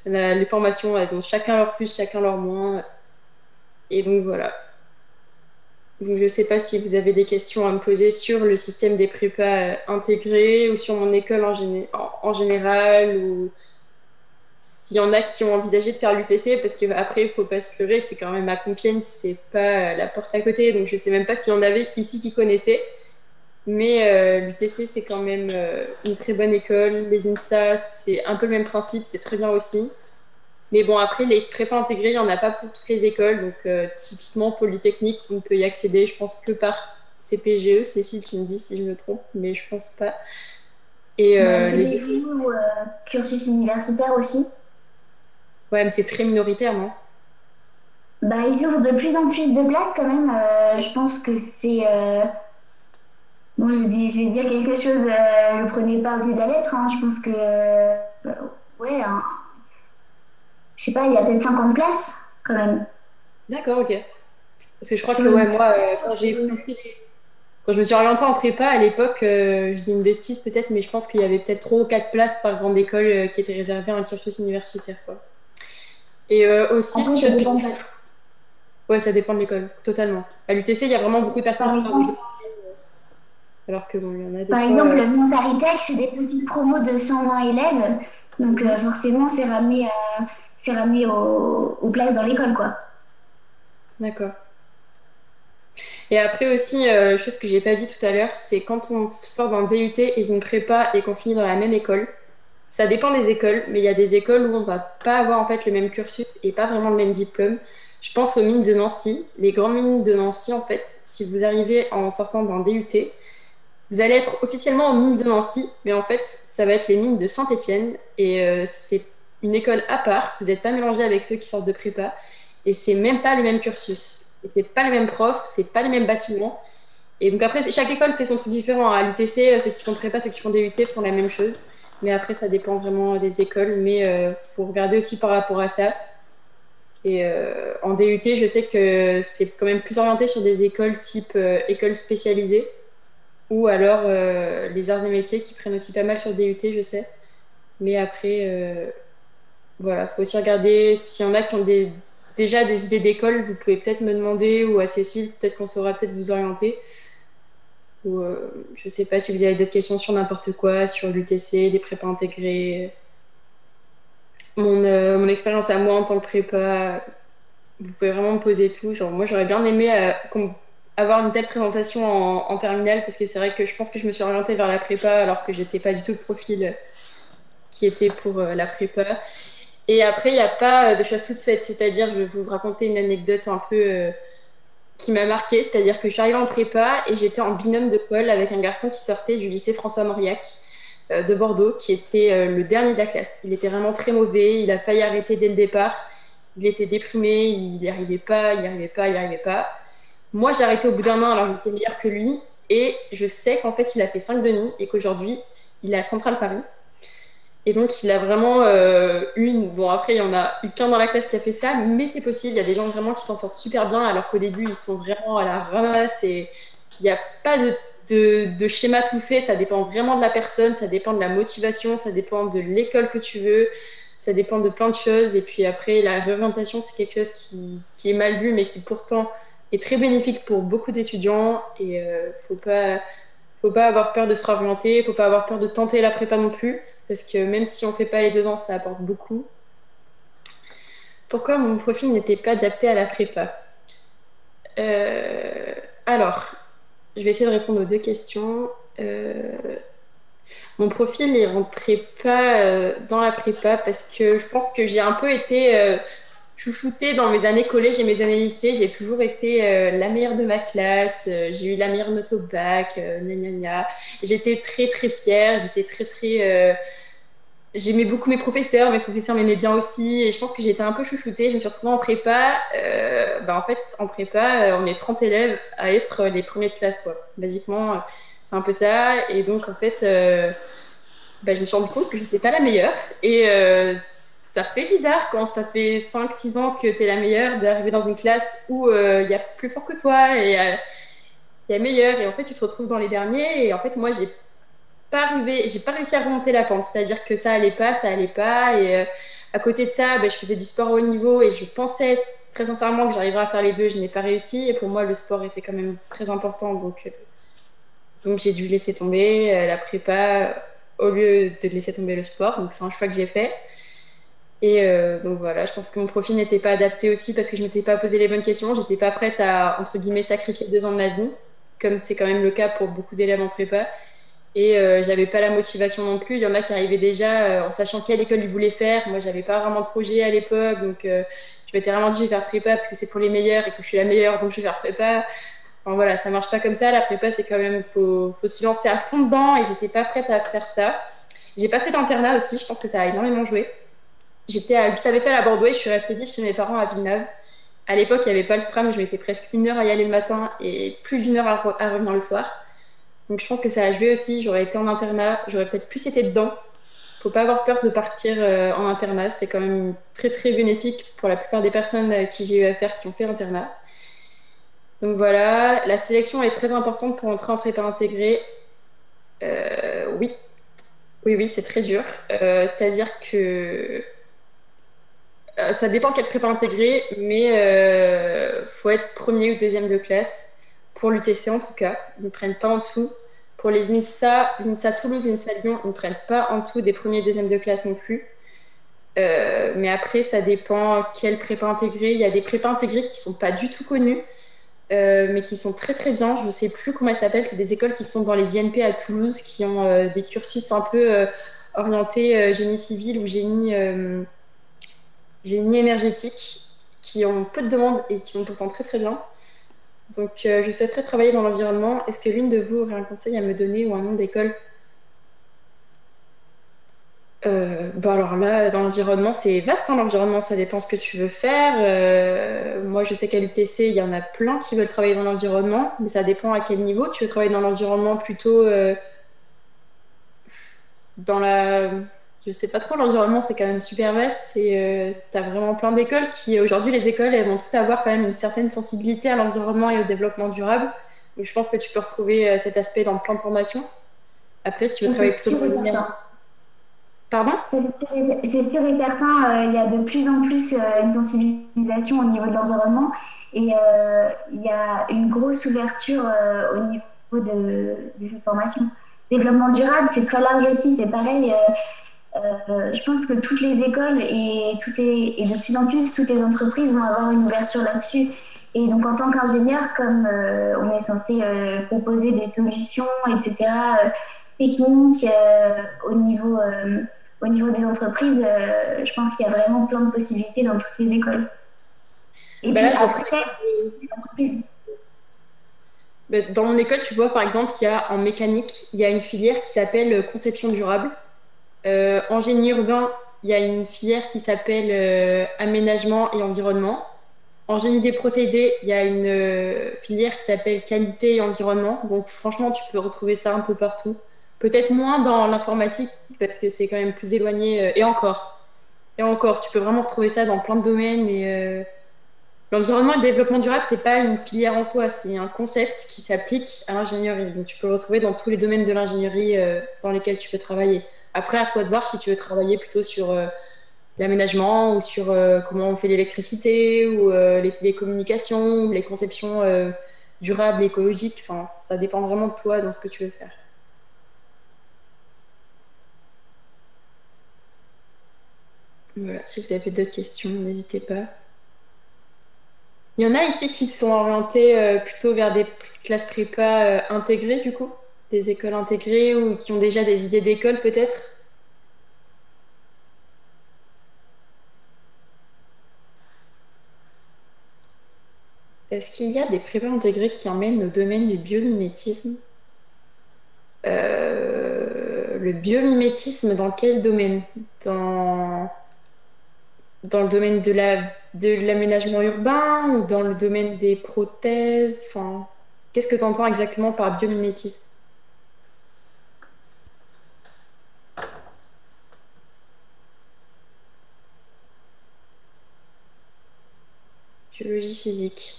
Il y en a, les formations, elles ont chacun leur plus, chacun leur moins. Et donc voilà. Donc je ne sais pas si vous avez des questions à me poser sur le système des prépas intégrés ou sur mon école en général, ou s'il y en a qui ont envisagé de faire l'UTC, parce qu'après, il ne faut pas se leurrer, c'est quand même à Compiègne, c'est pas la porte à côté, donc je ne sais même pas s'il y en avait ici qui connaissaient. Mais l'UTC, c'est quand même une très bonne école. Les INSA, c'est un peu le même principe, c'est très bien aussi. Mais bon, après, les prépas intégrés, il n'y en a pas pour toutes les écoles. Donc, typiquement, Polytechnique, on peut y accéder, je pense, que par CPGE. Cécile, tu me dis si je me trompe, mais je pense pas. Et CPGE ou cursus universitaire aussi. Ouais, mais c'est très minoritaire, non? Ils ouvrent de plus en plus de places quand même. Je pense que c'est... Bon, je vais dire quelque chose, ne le prenez pas au pied de la lettre. Hein. Je pense que... ouais, hein. Je sais pas, il y a peut-être 50 places quand même. D'accord, ok. Parce que je crois que ouais, moi, quand je me suis orientée en prépa à l'époque, je dis une bêtise peut-être, mais je pense qu'il y avait peut-être 3 ou 4 places par grande école qui étaient réservées à un cursus universitaire, quoi. Et aussi, Après, ça dépend de... Ouais, ça dépend de l'école, totalement. À l'UTC, il y a vraiment beaucoup de personnes qui ont alors que bon, il y en a des Par fois, exemple, le Montaritech, c'est des petites promos de 120 élèves. Donc forcément, c'est ramené aux places dans l'école, quoi. D'accord. Et après aussi, chose que j'ai pas dit tout à l'heure, c'est quand on sort d'un DUT et d'une prépa et qu'on finit dans la même école, ça dépend des écoles, mais il y a des écoles où on va pas avoir en fait le même cursus et pas vraiment le même diplôme. Je pense aux mines de Nancy. Les grandes mines de Nancy, en fait, si vous arrivez en sortant d'un DUT, vous allez être officiellement aux mines de Nancy, mais en fait, ça va être les mines de Saint-Étienne et c'est une école à part. Vous n'êtes pas mélangé avec ceux qui sortent de prépa et c'est même pas le même cursus. Et c'est pas les mêmes profs, c'est pas les mêmes bâtiments. Et donc après, chaque école fait son truc différent. À l'UTC, ceux qui font prépa, ceux qui font DUT font la même chose. Mais après, ça dépend vraiment des écoles. Mais faut regarder aussi par rapport à ça. Et en DUT, je sais que c'est quand même plus orienté sur des écoles type écoles spécialisées ou alors les arts et métiers qui prennent aussi pas mal sur DUT, je sais. Mais après, voilà, faut aussi regarder s'il y en a qui ont déjà des idées d'école, vous pouvez peut-être me demander, ou à Cécile, peut-être qu'on saura peut-être vous orienter. Ou je sais pas si vous avez d'autres questions sur n'importe quoi, sur l'UTC, des prépas intégrés. Mon expérience à moi en tant que prépa, vous pouvez vraiment me poser tout. Genre, moi, j'aurais bien aimé avoir une telle présentation en terminale, parce que c'est vrai que je pense que je me suis orientée vers la prépa alors que j'étais pas du tout le profil qui était pour la prépa. Et après, il n'y a pas de choses toutes faites. C'est-à-dire, je vais vous raconter une anecdote un peu qui m'a marquée, c'est-à-dire que je suis arrivée en prépa et j'étais en binôme de colle avec un garçon qui sortait du lycée François Mauriac de Bordeaux, qui était le dernier de la classe. Il était vraiment très mauvais, il a failli arrêter dès le départ, il était déprimé, il n'y arrivait pas, il n'y arrivait pas, il n'y arrivait pas. Moi, j'ai arrêté au bout d'un an alors que j'étais meilleure que lui, et je sais qu'en fait, il a fait 5 demi et qu'aujourd'hui, il est à Central Paris. Et donc, il a vraiment bon, après, il y en a eu qu'un dans la classe qui a fait ça, mais c'est possible. Il y a des gens vraiment qui s'en sortent super bien, alors qu'au début, ils sont vraiment à la ramasse et il n'y a pas de schéma tout fait. Ça dépend vraiment de la personne, ça dépend de la motivation, ça dépend de l'école que tu veux, ça dépend de plein de choses. Et puis après, la réorientation, c'est quelque chose qui est mal vu, mais qui pourtant est très bénéfique pour beaucoup d'étudiants. Et faut pas avoir peur de se réorienter, faut pas avoir peur de tenter la prépa non plus. Parce que même si on ne fait pas les 2 ans, ça apporte beaucoup. Pourquoi mon profil n'était pas adapté à la prépa? Alors, je vais essayer de répondre aux 2 questions. Mon profil ne rentrait pas dans la prépa parce que je pense que j'ai un peu été chouchoutée dans mes années collège et mes années lycée. J'ai toujours été la meilleure de ma classe. J'ai eu la meilleure note au bac, gna gna gna. J'étais très très fière, j'étais très... J'aimais beaucoup mes professeurs m'aimaient bien aussi, et je pense que j'étais un peu chouchoutée. Je me suis retrouvée en prépa. En fait, en prépa, on est 30 élèves à être les premiers de classe, quoi. Basiquement, c'est un peu ça. Et donc, en fait, je me suis rendu compte que je n'étais pas la meilleure. Et ça fait bizarre quand ça fait 5-6 ans que tu es la meilleure, d'arriver dans une classe où il y a plus fort que toi et il y a meilleur. Et en fait, tu te retrouves dans les derniers. Et en fait, moi, j'ai pas réussi à remonter la pente, c'est-à-dire que ça allait pas, et à côté de ça, je faisais du sport au haut niveau et je pensais très sincèrement que j'arriverais à faire les 2, je n'ai pas réussi, et pour moi le sport était quand même très important, donc j'ai dû laisser tomber la prépa au lieu de laisser tomber le sport, donc c'est un choix que j'ai fait. Et donc voilà, je pense que mon profil n'était pas adapté aussi parce que je m'étais pas posé les bonnes questions, j'étais pas prête à, entre guillemets, sacrifier 2 ans de ma vie, comme c'est quand même le cas pour beaucoup d'élèves en prépa. Et j'avais pas la motivation non plus. Il y en a qui arrivaient déjà en sachant quelle école ils voulaient faire. Moi, j'avais pas vraiment de projet à l'époque, donc je m'étais vraiment dit je vais faire prépa parce que c'est pour les meilleurs et que je suis la meilleure, donc je vais faire prépa. Enfin voilà, ça marche pas comme ça. La prépa, c'est quand même faut s'y lancer à fond dedans, et j'étais pas prête à faire ça. J'ai pas fait d'internat aussi. Je pense que ça a énormément joué. J'avais fait à Bordeaux et je suis restée vivre chez mes parents à Villeneuve. À l'époque, il n'y avait pas le tram. Je mettais presque 1 heure à y aller le matin et plus d'1 heure à revenir le soir. Donc je pense que ça a joué aussi. J'aurais été en internat, j'aurais peut-être plus été dedans. Faut pas avoir peur de partir en internat. C'est quand même très très bénéfique pour la plupart des personnes qui j'ai eu affaire qui ont fait l'internat. Donc voilà, la sélection est très importante pour entrer en prépa intégrée. Oui, c'est très dur. C'est-à-dire que ça dépend quelle prépa intégrée, mais faut être premier ou deuxième de classe pour l'UTC en tout cas. Ils ne prennent pas en dessous. Pour les l'INSA Toulouse, l'INSA Lyon, ils ne prennent pas en dessous des premiers et deuxièmes de classe non plus. Mais après, ça dépend quelle prépa intégrée. Il y a des prépas intégrées qui ne sont pas du tout connues, mais qui sont très très bien. Je ne sais plus comment elles s'appellent. C'est des écoles qui sont dans les INP à Toulouse, qui ont des cursus un peu orientés génie civil ou génie énergétique, qui ont peu de demandes et qui sont pourtant très très bien. Donc, je souhaiterais travailler dans l'environnement. Est-ce que l'une de vous aurait un conseil à me donner ou un nom d'école? Alors là, dans l'environnement, c'est vaste. L'environnement, ça dépend ce que tu veux faire. Moi, je sais qu'à l'UTC, il y en a plein qui veulent travailler dans l'environnement, mais ça dépend à quel niveau. Tu veux travailler dans l'environnement plutôt dans la... Je sais pas trop, l'environnement, c'est quand même super vaste. T'as vraiment plein d'écoles qui, aujourd'hui, les écoles, elles vont toutes avoir quand même une certaine sensibilité à l'environnement et au développement durable. Donc, je pense que tu peux retrouver cet aspect dans plein de formations. Après, si tu veux travailler plutôt dans l'énergie... Pardon? C'est sûr et certain, il y a de plus en plus une sensibilisation au niveau de l'environnement, et il y a une grosse ouverture au niveau de cette formation. Développement durable, c'est très large aussi, c'est pareil. Je pense que toutes les écoles et de plus en plus toutes les entreprises vont avoir une ouverture là-dessus. Et donc en tant qu'ingénieur, comme on est censé proposer des solutions, etc., techniques au niveau des entreprises, je pense qu'il y a vraiment plein de possibilités dans toutes les écoles. Et puis là, après, les entreprises. Dans mon école, tu vois, par exemple, il y a en mécanique, il y a une filière qui s'appelle conception durable. En génie urbain, il y a une filière qui s'appelle aménagement et environnement. En génie des procédés, il y a une filière qui s'appelle qualité et environnement. Donc franchement, tu peux retrouver ça un peu partout. Peut-être moins dans l'informatique parce que c'est quand même plus éloigné. Et encore. Et encore, tu peux vraiment retrouver ça dans plein de domaines. Et l'environnement et le développement durable, c'est pas une filière en soi, c'est un concept qui s'applique à l'ingénierie. Donc tu peux le retrouver dans tous les domaines de l'ingénierie dans lesquels tu peux travailler. Après, à toi de voir si tu veux travailler plutôt sur l'aménagement ou sur comment on fait l'électricité ou les télécommunications, ou les conceptions durables, écologiques. Enfin, ça dépend vraiment de toi dans ce que tu veux faire. Voilà, si vous avez d'autres questions, n'hésitez pas. Il y en a ici qui sont orientés plutôt vers des classes prépa intégrées, du coup, des écoles intégrées ou qui ont déjà des idées d'école peut-être. Est-ce qu'il y a des prépas intégrées qui emmènent au domaine du biomimétisme? Le biomimétisme, dans quel domaine? Dans le domaine de l'aménagement urbain ou dans le domaine des prothèses? Enfin, qu'est-ce que tu entends exactement par biomimétisme? Biologie physique.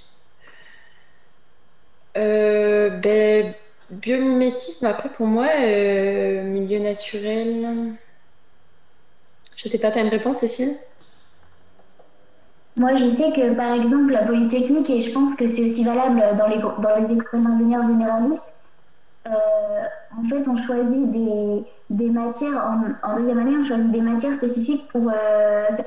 Biomimétisme, après pour moi, milieu naturel. Je sais pas, t'as une réponse, Cécile? Moi, je sais que par exemple, la Polytechnique, et je pense que c'est aussi valable dans les écoles d'ingénieurs généralistes, euh, en fait, on choisit des matières, en deuxième année, on choisit des matières spécifiques pour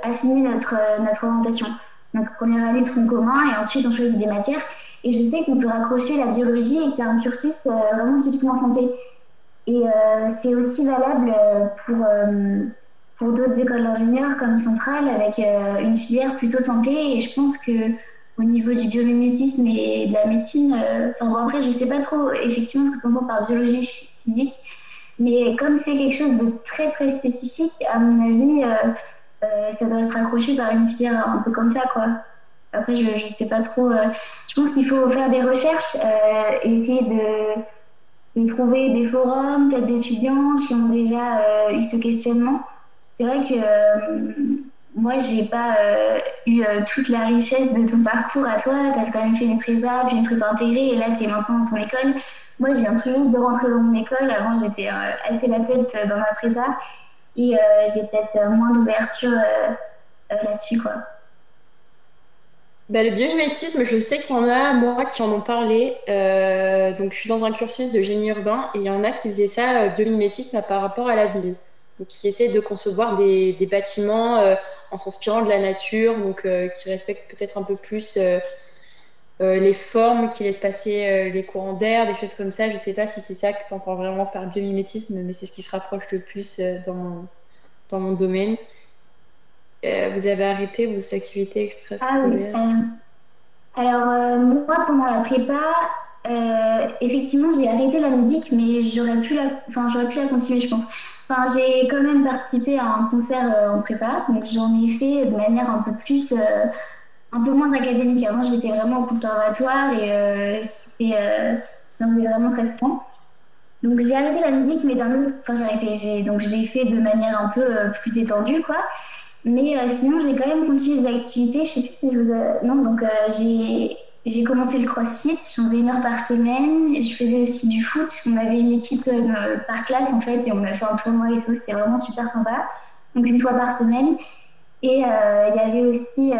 affiner notre orientation. Donc, première année, tronc commun, et ensuite, on choisit des matières. Et je sais qu'on peut raccrocher la biologie et qu'il y a un cursus vraiment typiquement santé. Et c'est aussi valable pour d'autres écoles d'ingénieurs comme Centrale avec une filière plutôt santé. Et je pense que au niveau du biomimétisme et de la médecine, enfin bon, après, je sais pas trop effectivement ce que tu entends par biologie physique, mais comme c'est quelque chose de très très spécifique, à mon avis, ça doit se raccrocher par une filière un peu comme ça, quoi. Après, je sais pas trop. Je pense qu'il faut faire des recherches, essayer de trouver des forums, peut-être d'étudiants qui ont déjà eu ce questionnement. C'est vrai que moi, j'ai pas eu toute la richesse de ton parcours à toi. Tu as quand même fait une prépa, puis une prépa intégrée, et là, tu es maintenant dans ton école. Moi, je viens tout juste de rentrer dans mon école. Avant, j'étais assez la tête dans ma prépa, et j'ai peut-être moins d'ouverture là-dessus, quoi. Le biomimétisme, je sais qu'il y en a, moi, qui en ont parlé. Donc, je suis dans un cursus de génie urbain et il y en a qui faisaient ça, biomimétisme, par rapport à la ville. Donc, qui essaient de concevoir des bâtiments en s'inspirant de la nature, donc qui respectent peut-être un peu plus les formes, qui laissent passer les courants d'air, des choses comme ça. Je sais pas si c'est ça que tu entends vraiment par biomimétisme, mais c'est ce qui se rapproche le plus dans mon domaine. Vous avez arrêté vos activités Ah oui. extrascolaires? Alors, moi, pendant la prépa, effectivement, j'ai arrêté la musique, mais j'aurais pu la continuer, je pense. Enfin, j'ai quand même participé à un concert en prépa, donc j'en ai fait de manière un peu plus, un peu moins académique. Avant, j'étais vraiment au conservatoire et non, c'est vraiment très stressant. Donc, j'ai arrêté la musique, mais d'un autre, enfin, donc je l'ai fait de manière un peu plus détendue, quoi. Mais sinon, j'ai quand même continué les activités. Je sais plus si je vous ai... Non, donc j'ai commencé le CrossFit. J'en faisais 1 heure par semaine. Je faisais aussi du foot. On avait une équipe par classe, en fait, et on a fait un tournoi et tout. C'était vraiment super sympa. Donc, 1 fois par semaine. Et il y avait aussi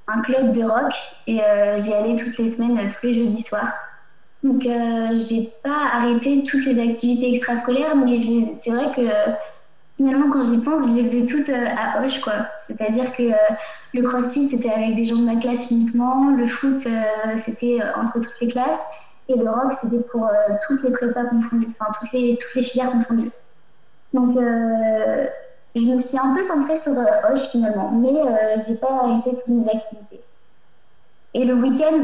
un club de rock. Et j'y allais toutes les semaines, tous les jeudis soirs. Donc, j'ai pas arrêté toutes les activités extrascolaires, mais c'est vrai que finalement, quand j'y pense, je les faisais toutes à Hoche, quoi. C'est-à-dire que le CrossFit, c'était avec des gens de ma classe uniquement. Le foot, c'était entre toutes les classes. Et le rock, c'était pour toutes les prépas confondues, enfin toutes les filières confondues. Donc, je me suis un peu centrée sur Hoche finalement, mais j'ai pas arrêté toutes mes activités. Et le week-end,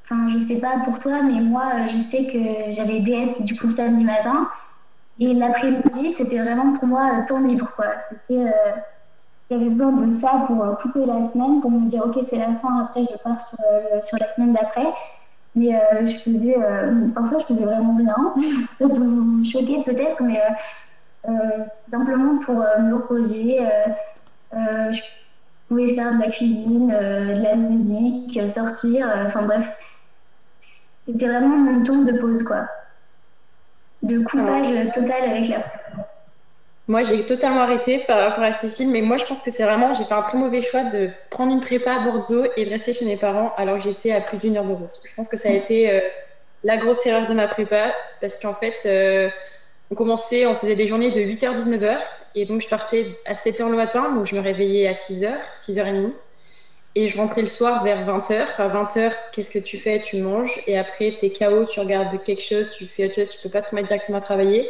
enfin, je sais pas pour toi, mais moi, je sais que j'avais DS du coup le samedi matin. Et l'après-midi, c'était vraiment pour moi temps libre, quoi. J'avais besoin de ça pour couper la semaine, pour me dire, ok, c'est la fin, après je pars sur la semaine d'après. Mais parfois je faisais vraiment rien. Ça peut vous choquer peut-être, mais simplement pour me reposer. Je pouvais faire de la cuisine, de la musique, sortir, enfin bref. C'était vraiment mon temps de pause, quoi. De Alors, coupage total avec la... moi, j'ai totalement arrêté par rapport à ces films, mais moi, je pense que c'est vraiment, j'ai fait un très mauvais choix de prendre une prépa à Bordeaux et de rester chez mes parents alors que j'étais à plus d'une heure de route. Je pense que ça a été la grosse erreur de ma prépa parce qu'en fait, on faisait des journées de 8h 19h et donc je partais à 7h le matin, donc je me réveillais à 6h, 6h30 et je rentrais le soir vers 20h. À 20h, qu'est-ce que tu fais? Tu manges et après, t'es KO, tu regardes quelque chose, tu fais autre chose, tu peux pas te remettre directement à travailler.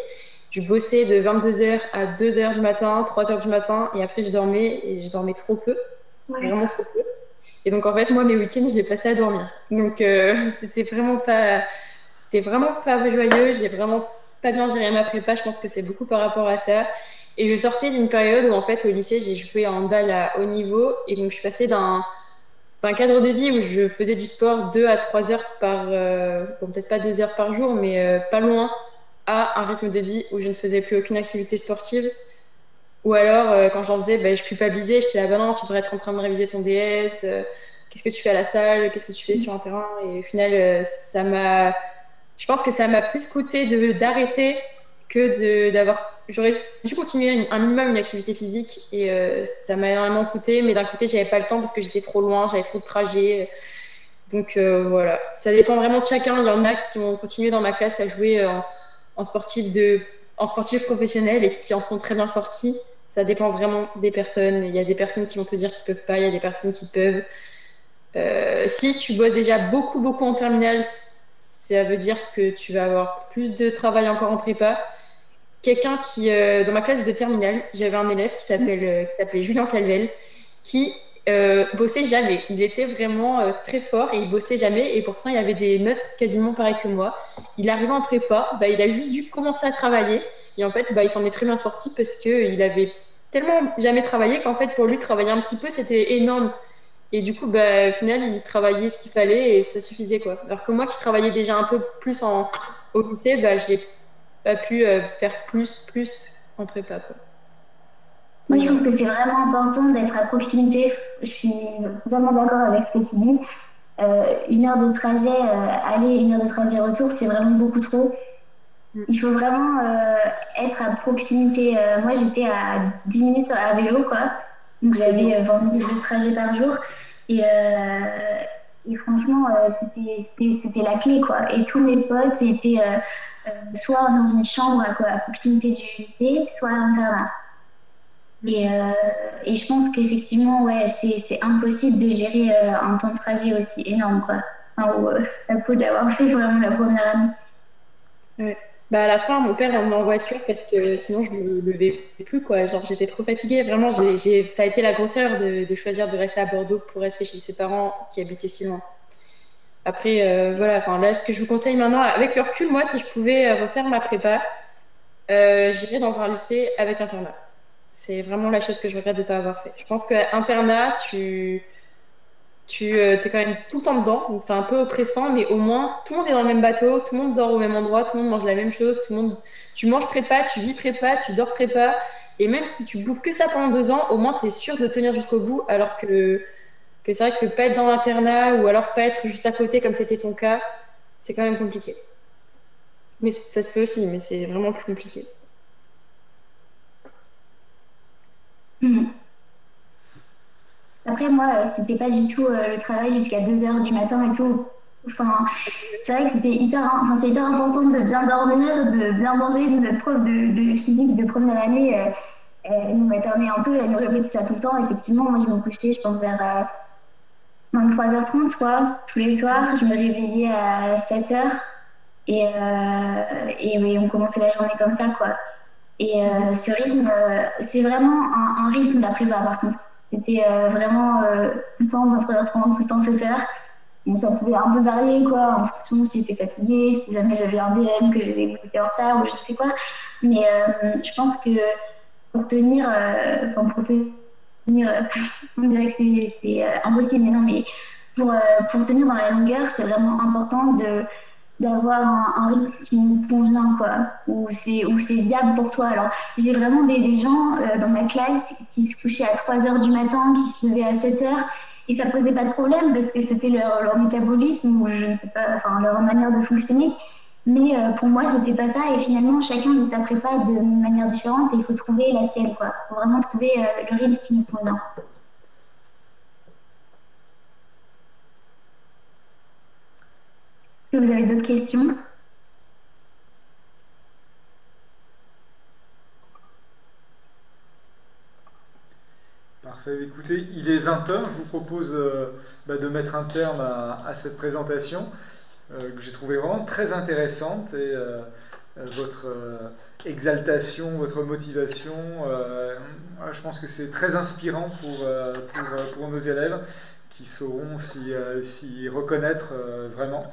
Je bossais de 22h à 2h du matin, 3h du matin et après je dormais et je dormais trop peu, Ouais. vraiment trop peu. Et donc en fait, moi, mes week-ends, je les passais à dormir. Donc c'était vraiment pas joyeux. J'ai vraiment pas bien géré ma prépa. Je pense que c'est beaucoup par rapport à ça. Et je sortais d'une période où en fait, au lycée, j'ai joué en handball à haut niveau. Et donc je suis passée d'un cadre de vie où je faisais du sport 2 à 3 heures bon, peut-être pas 2 heures par jour, mais pas loin, à un rythme de vie où je ne faisais plus aucune activité sportive. Ou alors, quand j'en faisais, je culpabilisais, j'étais là, bah non, tu devrais être en train de réviser ton DS, qu'est-ce que tu fais à la salle, qu'est-ce que tu fais sur un terrain. Et au final, je pense que ça m'a plus coûté d'arrêter que d'avoir. J'aurais dû continuer un minimum une activité physique et ça m'a énormément coûté, mais d'un côté, j'avais pas le temps parce que j'étais trop loin, j'avais trop de trajets. Donc voilà, ça dépend vraiment de chacun. Il y en a qui ont continué dans ma classe à jouer en sportif en sportif professionnel et qui en sont très bien sortis. Ça dépend vraiment des personnes. Il y a des personnes qui vont te dire qu'ils peuvent pas, il y a des personnes qui peuvent. Si tu bosses déjà beaucoup, beaucoup en terminale, ça veut dire que tu vas avoir plus de travail encore en prépa. Quelqu'un dans ma classe de terminale, j'avais un élève qui s'appelait Julien Calvel, qui bossait jamais. Il était vraiment très fort et il bossait jamais. Et pourtant, il avait des notes quasiment pareilles que moi. Il arrivait en prépa, il a juste dû commencer à travailler. Et en fait, il s'en est très bien sorti parce qu'il avait tellement jamais travaillé qu'en fait, pour lui, travailler un petit peu, c'était énorme. Et du coup, au final, il travaillait ce qu'il fallait et ça suffisait, quoi. Alors que moi, qui travaillais déjà un peu plus au lycée, je n'ai pas pu faire plus en prépa, quoi. Moi, je pense que c'est vraiment important d'être à proximité. Je suis totalement d'accord avec ce que tu dis. 1 heure de trajet aller, 1 heure de trajet retour, c'est vraiment beaucoup trop. Il faut vraiment être à proximité. Moi, j'étais à 10 minutes à vélo, quoi. Donc, j'avais 20 minutes de trajet par jour. Et, franchement, c'était la clé, quoi. Et tous mes potes étaient soit dans une chambre à proximité du lycée, soit à l'internat. Et je pense qu'effectivement, ouais, c'est impossible de gérer un temps de trajet aussi énorme, quoi. Enfin, ça coûte d'avoir fait vraiment la première année. Ouais. À la fin, mon père emmenait en voiture parce que sinon je me levais plus, quoi. Genre, j'étais trop fatiguée. Vraiment, ça a été la grosse erreur de choisir de rester à Bordeaux pour rester chez ses parents qui habitaient si loin. Après, voilà, enfin, là, ce que je vous conseille maintenant, avec le recul, moi, si je pouvais refaire ma prépa, j'irais dans un lycée avec internat. C'est vraiment la chose que je regrette de ne pas avoir fait. Je pense qu'à internat, tu es quand même tout le temps dedans, donc c'est un peu oppressant, mais au moins tout le monde est dans le même bateau, tout le monde dort au même endroit, tout le monde mange la même chose, tu manges prépa, tu vis prépa, tu dors prépa, et même si tu bouffes que ça pendant 2 ans, au moins tu es sûr de tenir jusqu'au bout, alors que c'est vrai que pas être dans l'internat ou alors pas être juste à côté comme c'était ton cas, c'est quand même compliqué. Mais ça se fait aussi, mais c'est vraiment plus compliqué. Après, moi, c'était pas du tout le travail jusqu'à 2 heures du matin et tout. Enfin, c'est vrai que c'est hyper important de bien dormir, de bien manger. Notre prof de physique de première année, elle nous maternait un peu, elle nous répétait ça tout le temps. Effectivement, moi, je me couchais, je pense, vers 23h30, quoi, tous les soirs. Je me réveillais à 7h et oui, on commençait la journée comme ça, quoi. Et ce rythme, c'est vraiment un rythme, la prépa, par contre. C'était vraiment tout le temps 23h30, tout le temps 7h. bon, ça pouvait un peu varier, quoi, en fonction si j'étais fatiguée, si jamais j'avais un DM, que j'étais en retard ou je sais quoi. Mais je pense que pour tenir, pour tenir, on dirait que c'est impossible, mais non, mais pour tenir dans la longueur, c'est vraiment important d'avoir un rythme qui nous convient, quoi, où c'est viable pour soi. Alors, j'ai vraiment des gens dans ma classe qui se couchaient à 3 heures du matin, qui se levaient à 7 heures, et ça posait pas de problème parce que c'était leur métabolisme, ou je ne sais pas, enfin, leur manière de fonctionner. Mais pour moi, c'était pas ça, et finalement, chacun vit sa prépa de manière différente, et il faut trouver la sienne, quoi. Il faut vraiment trouver le rythme qui nous convient. Est-ce que vous avez d'autres questions? Parfait. Écoutez, il est 20 heures. Je vous propose de mettre un terme à cette présentation que j'ai trouvée vraiment très intéressante et votre exaltation, votre motivation, je pense que c'est très inspirant pour nos élèves qui sauront s'y reconnaître vraiment.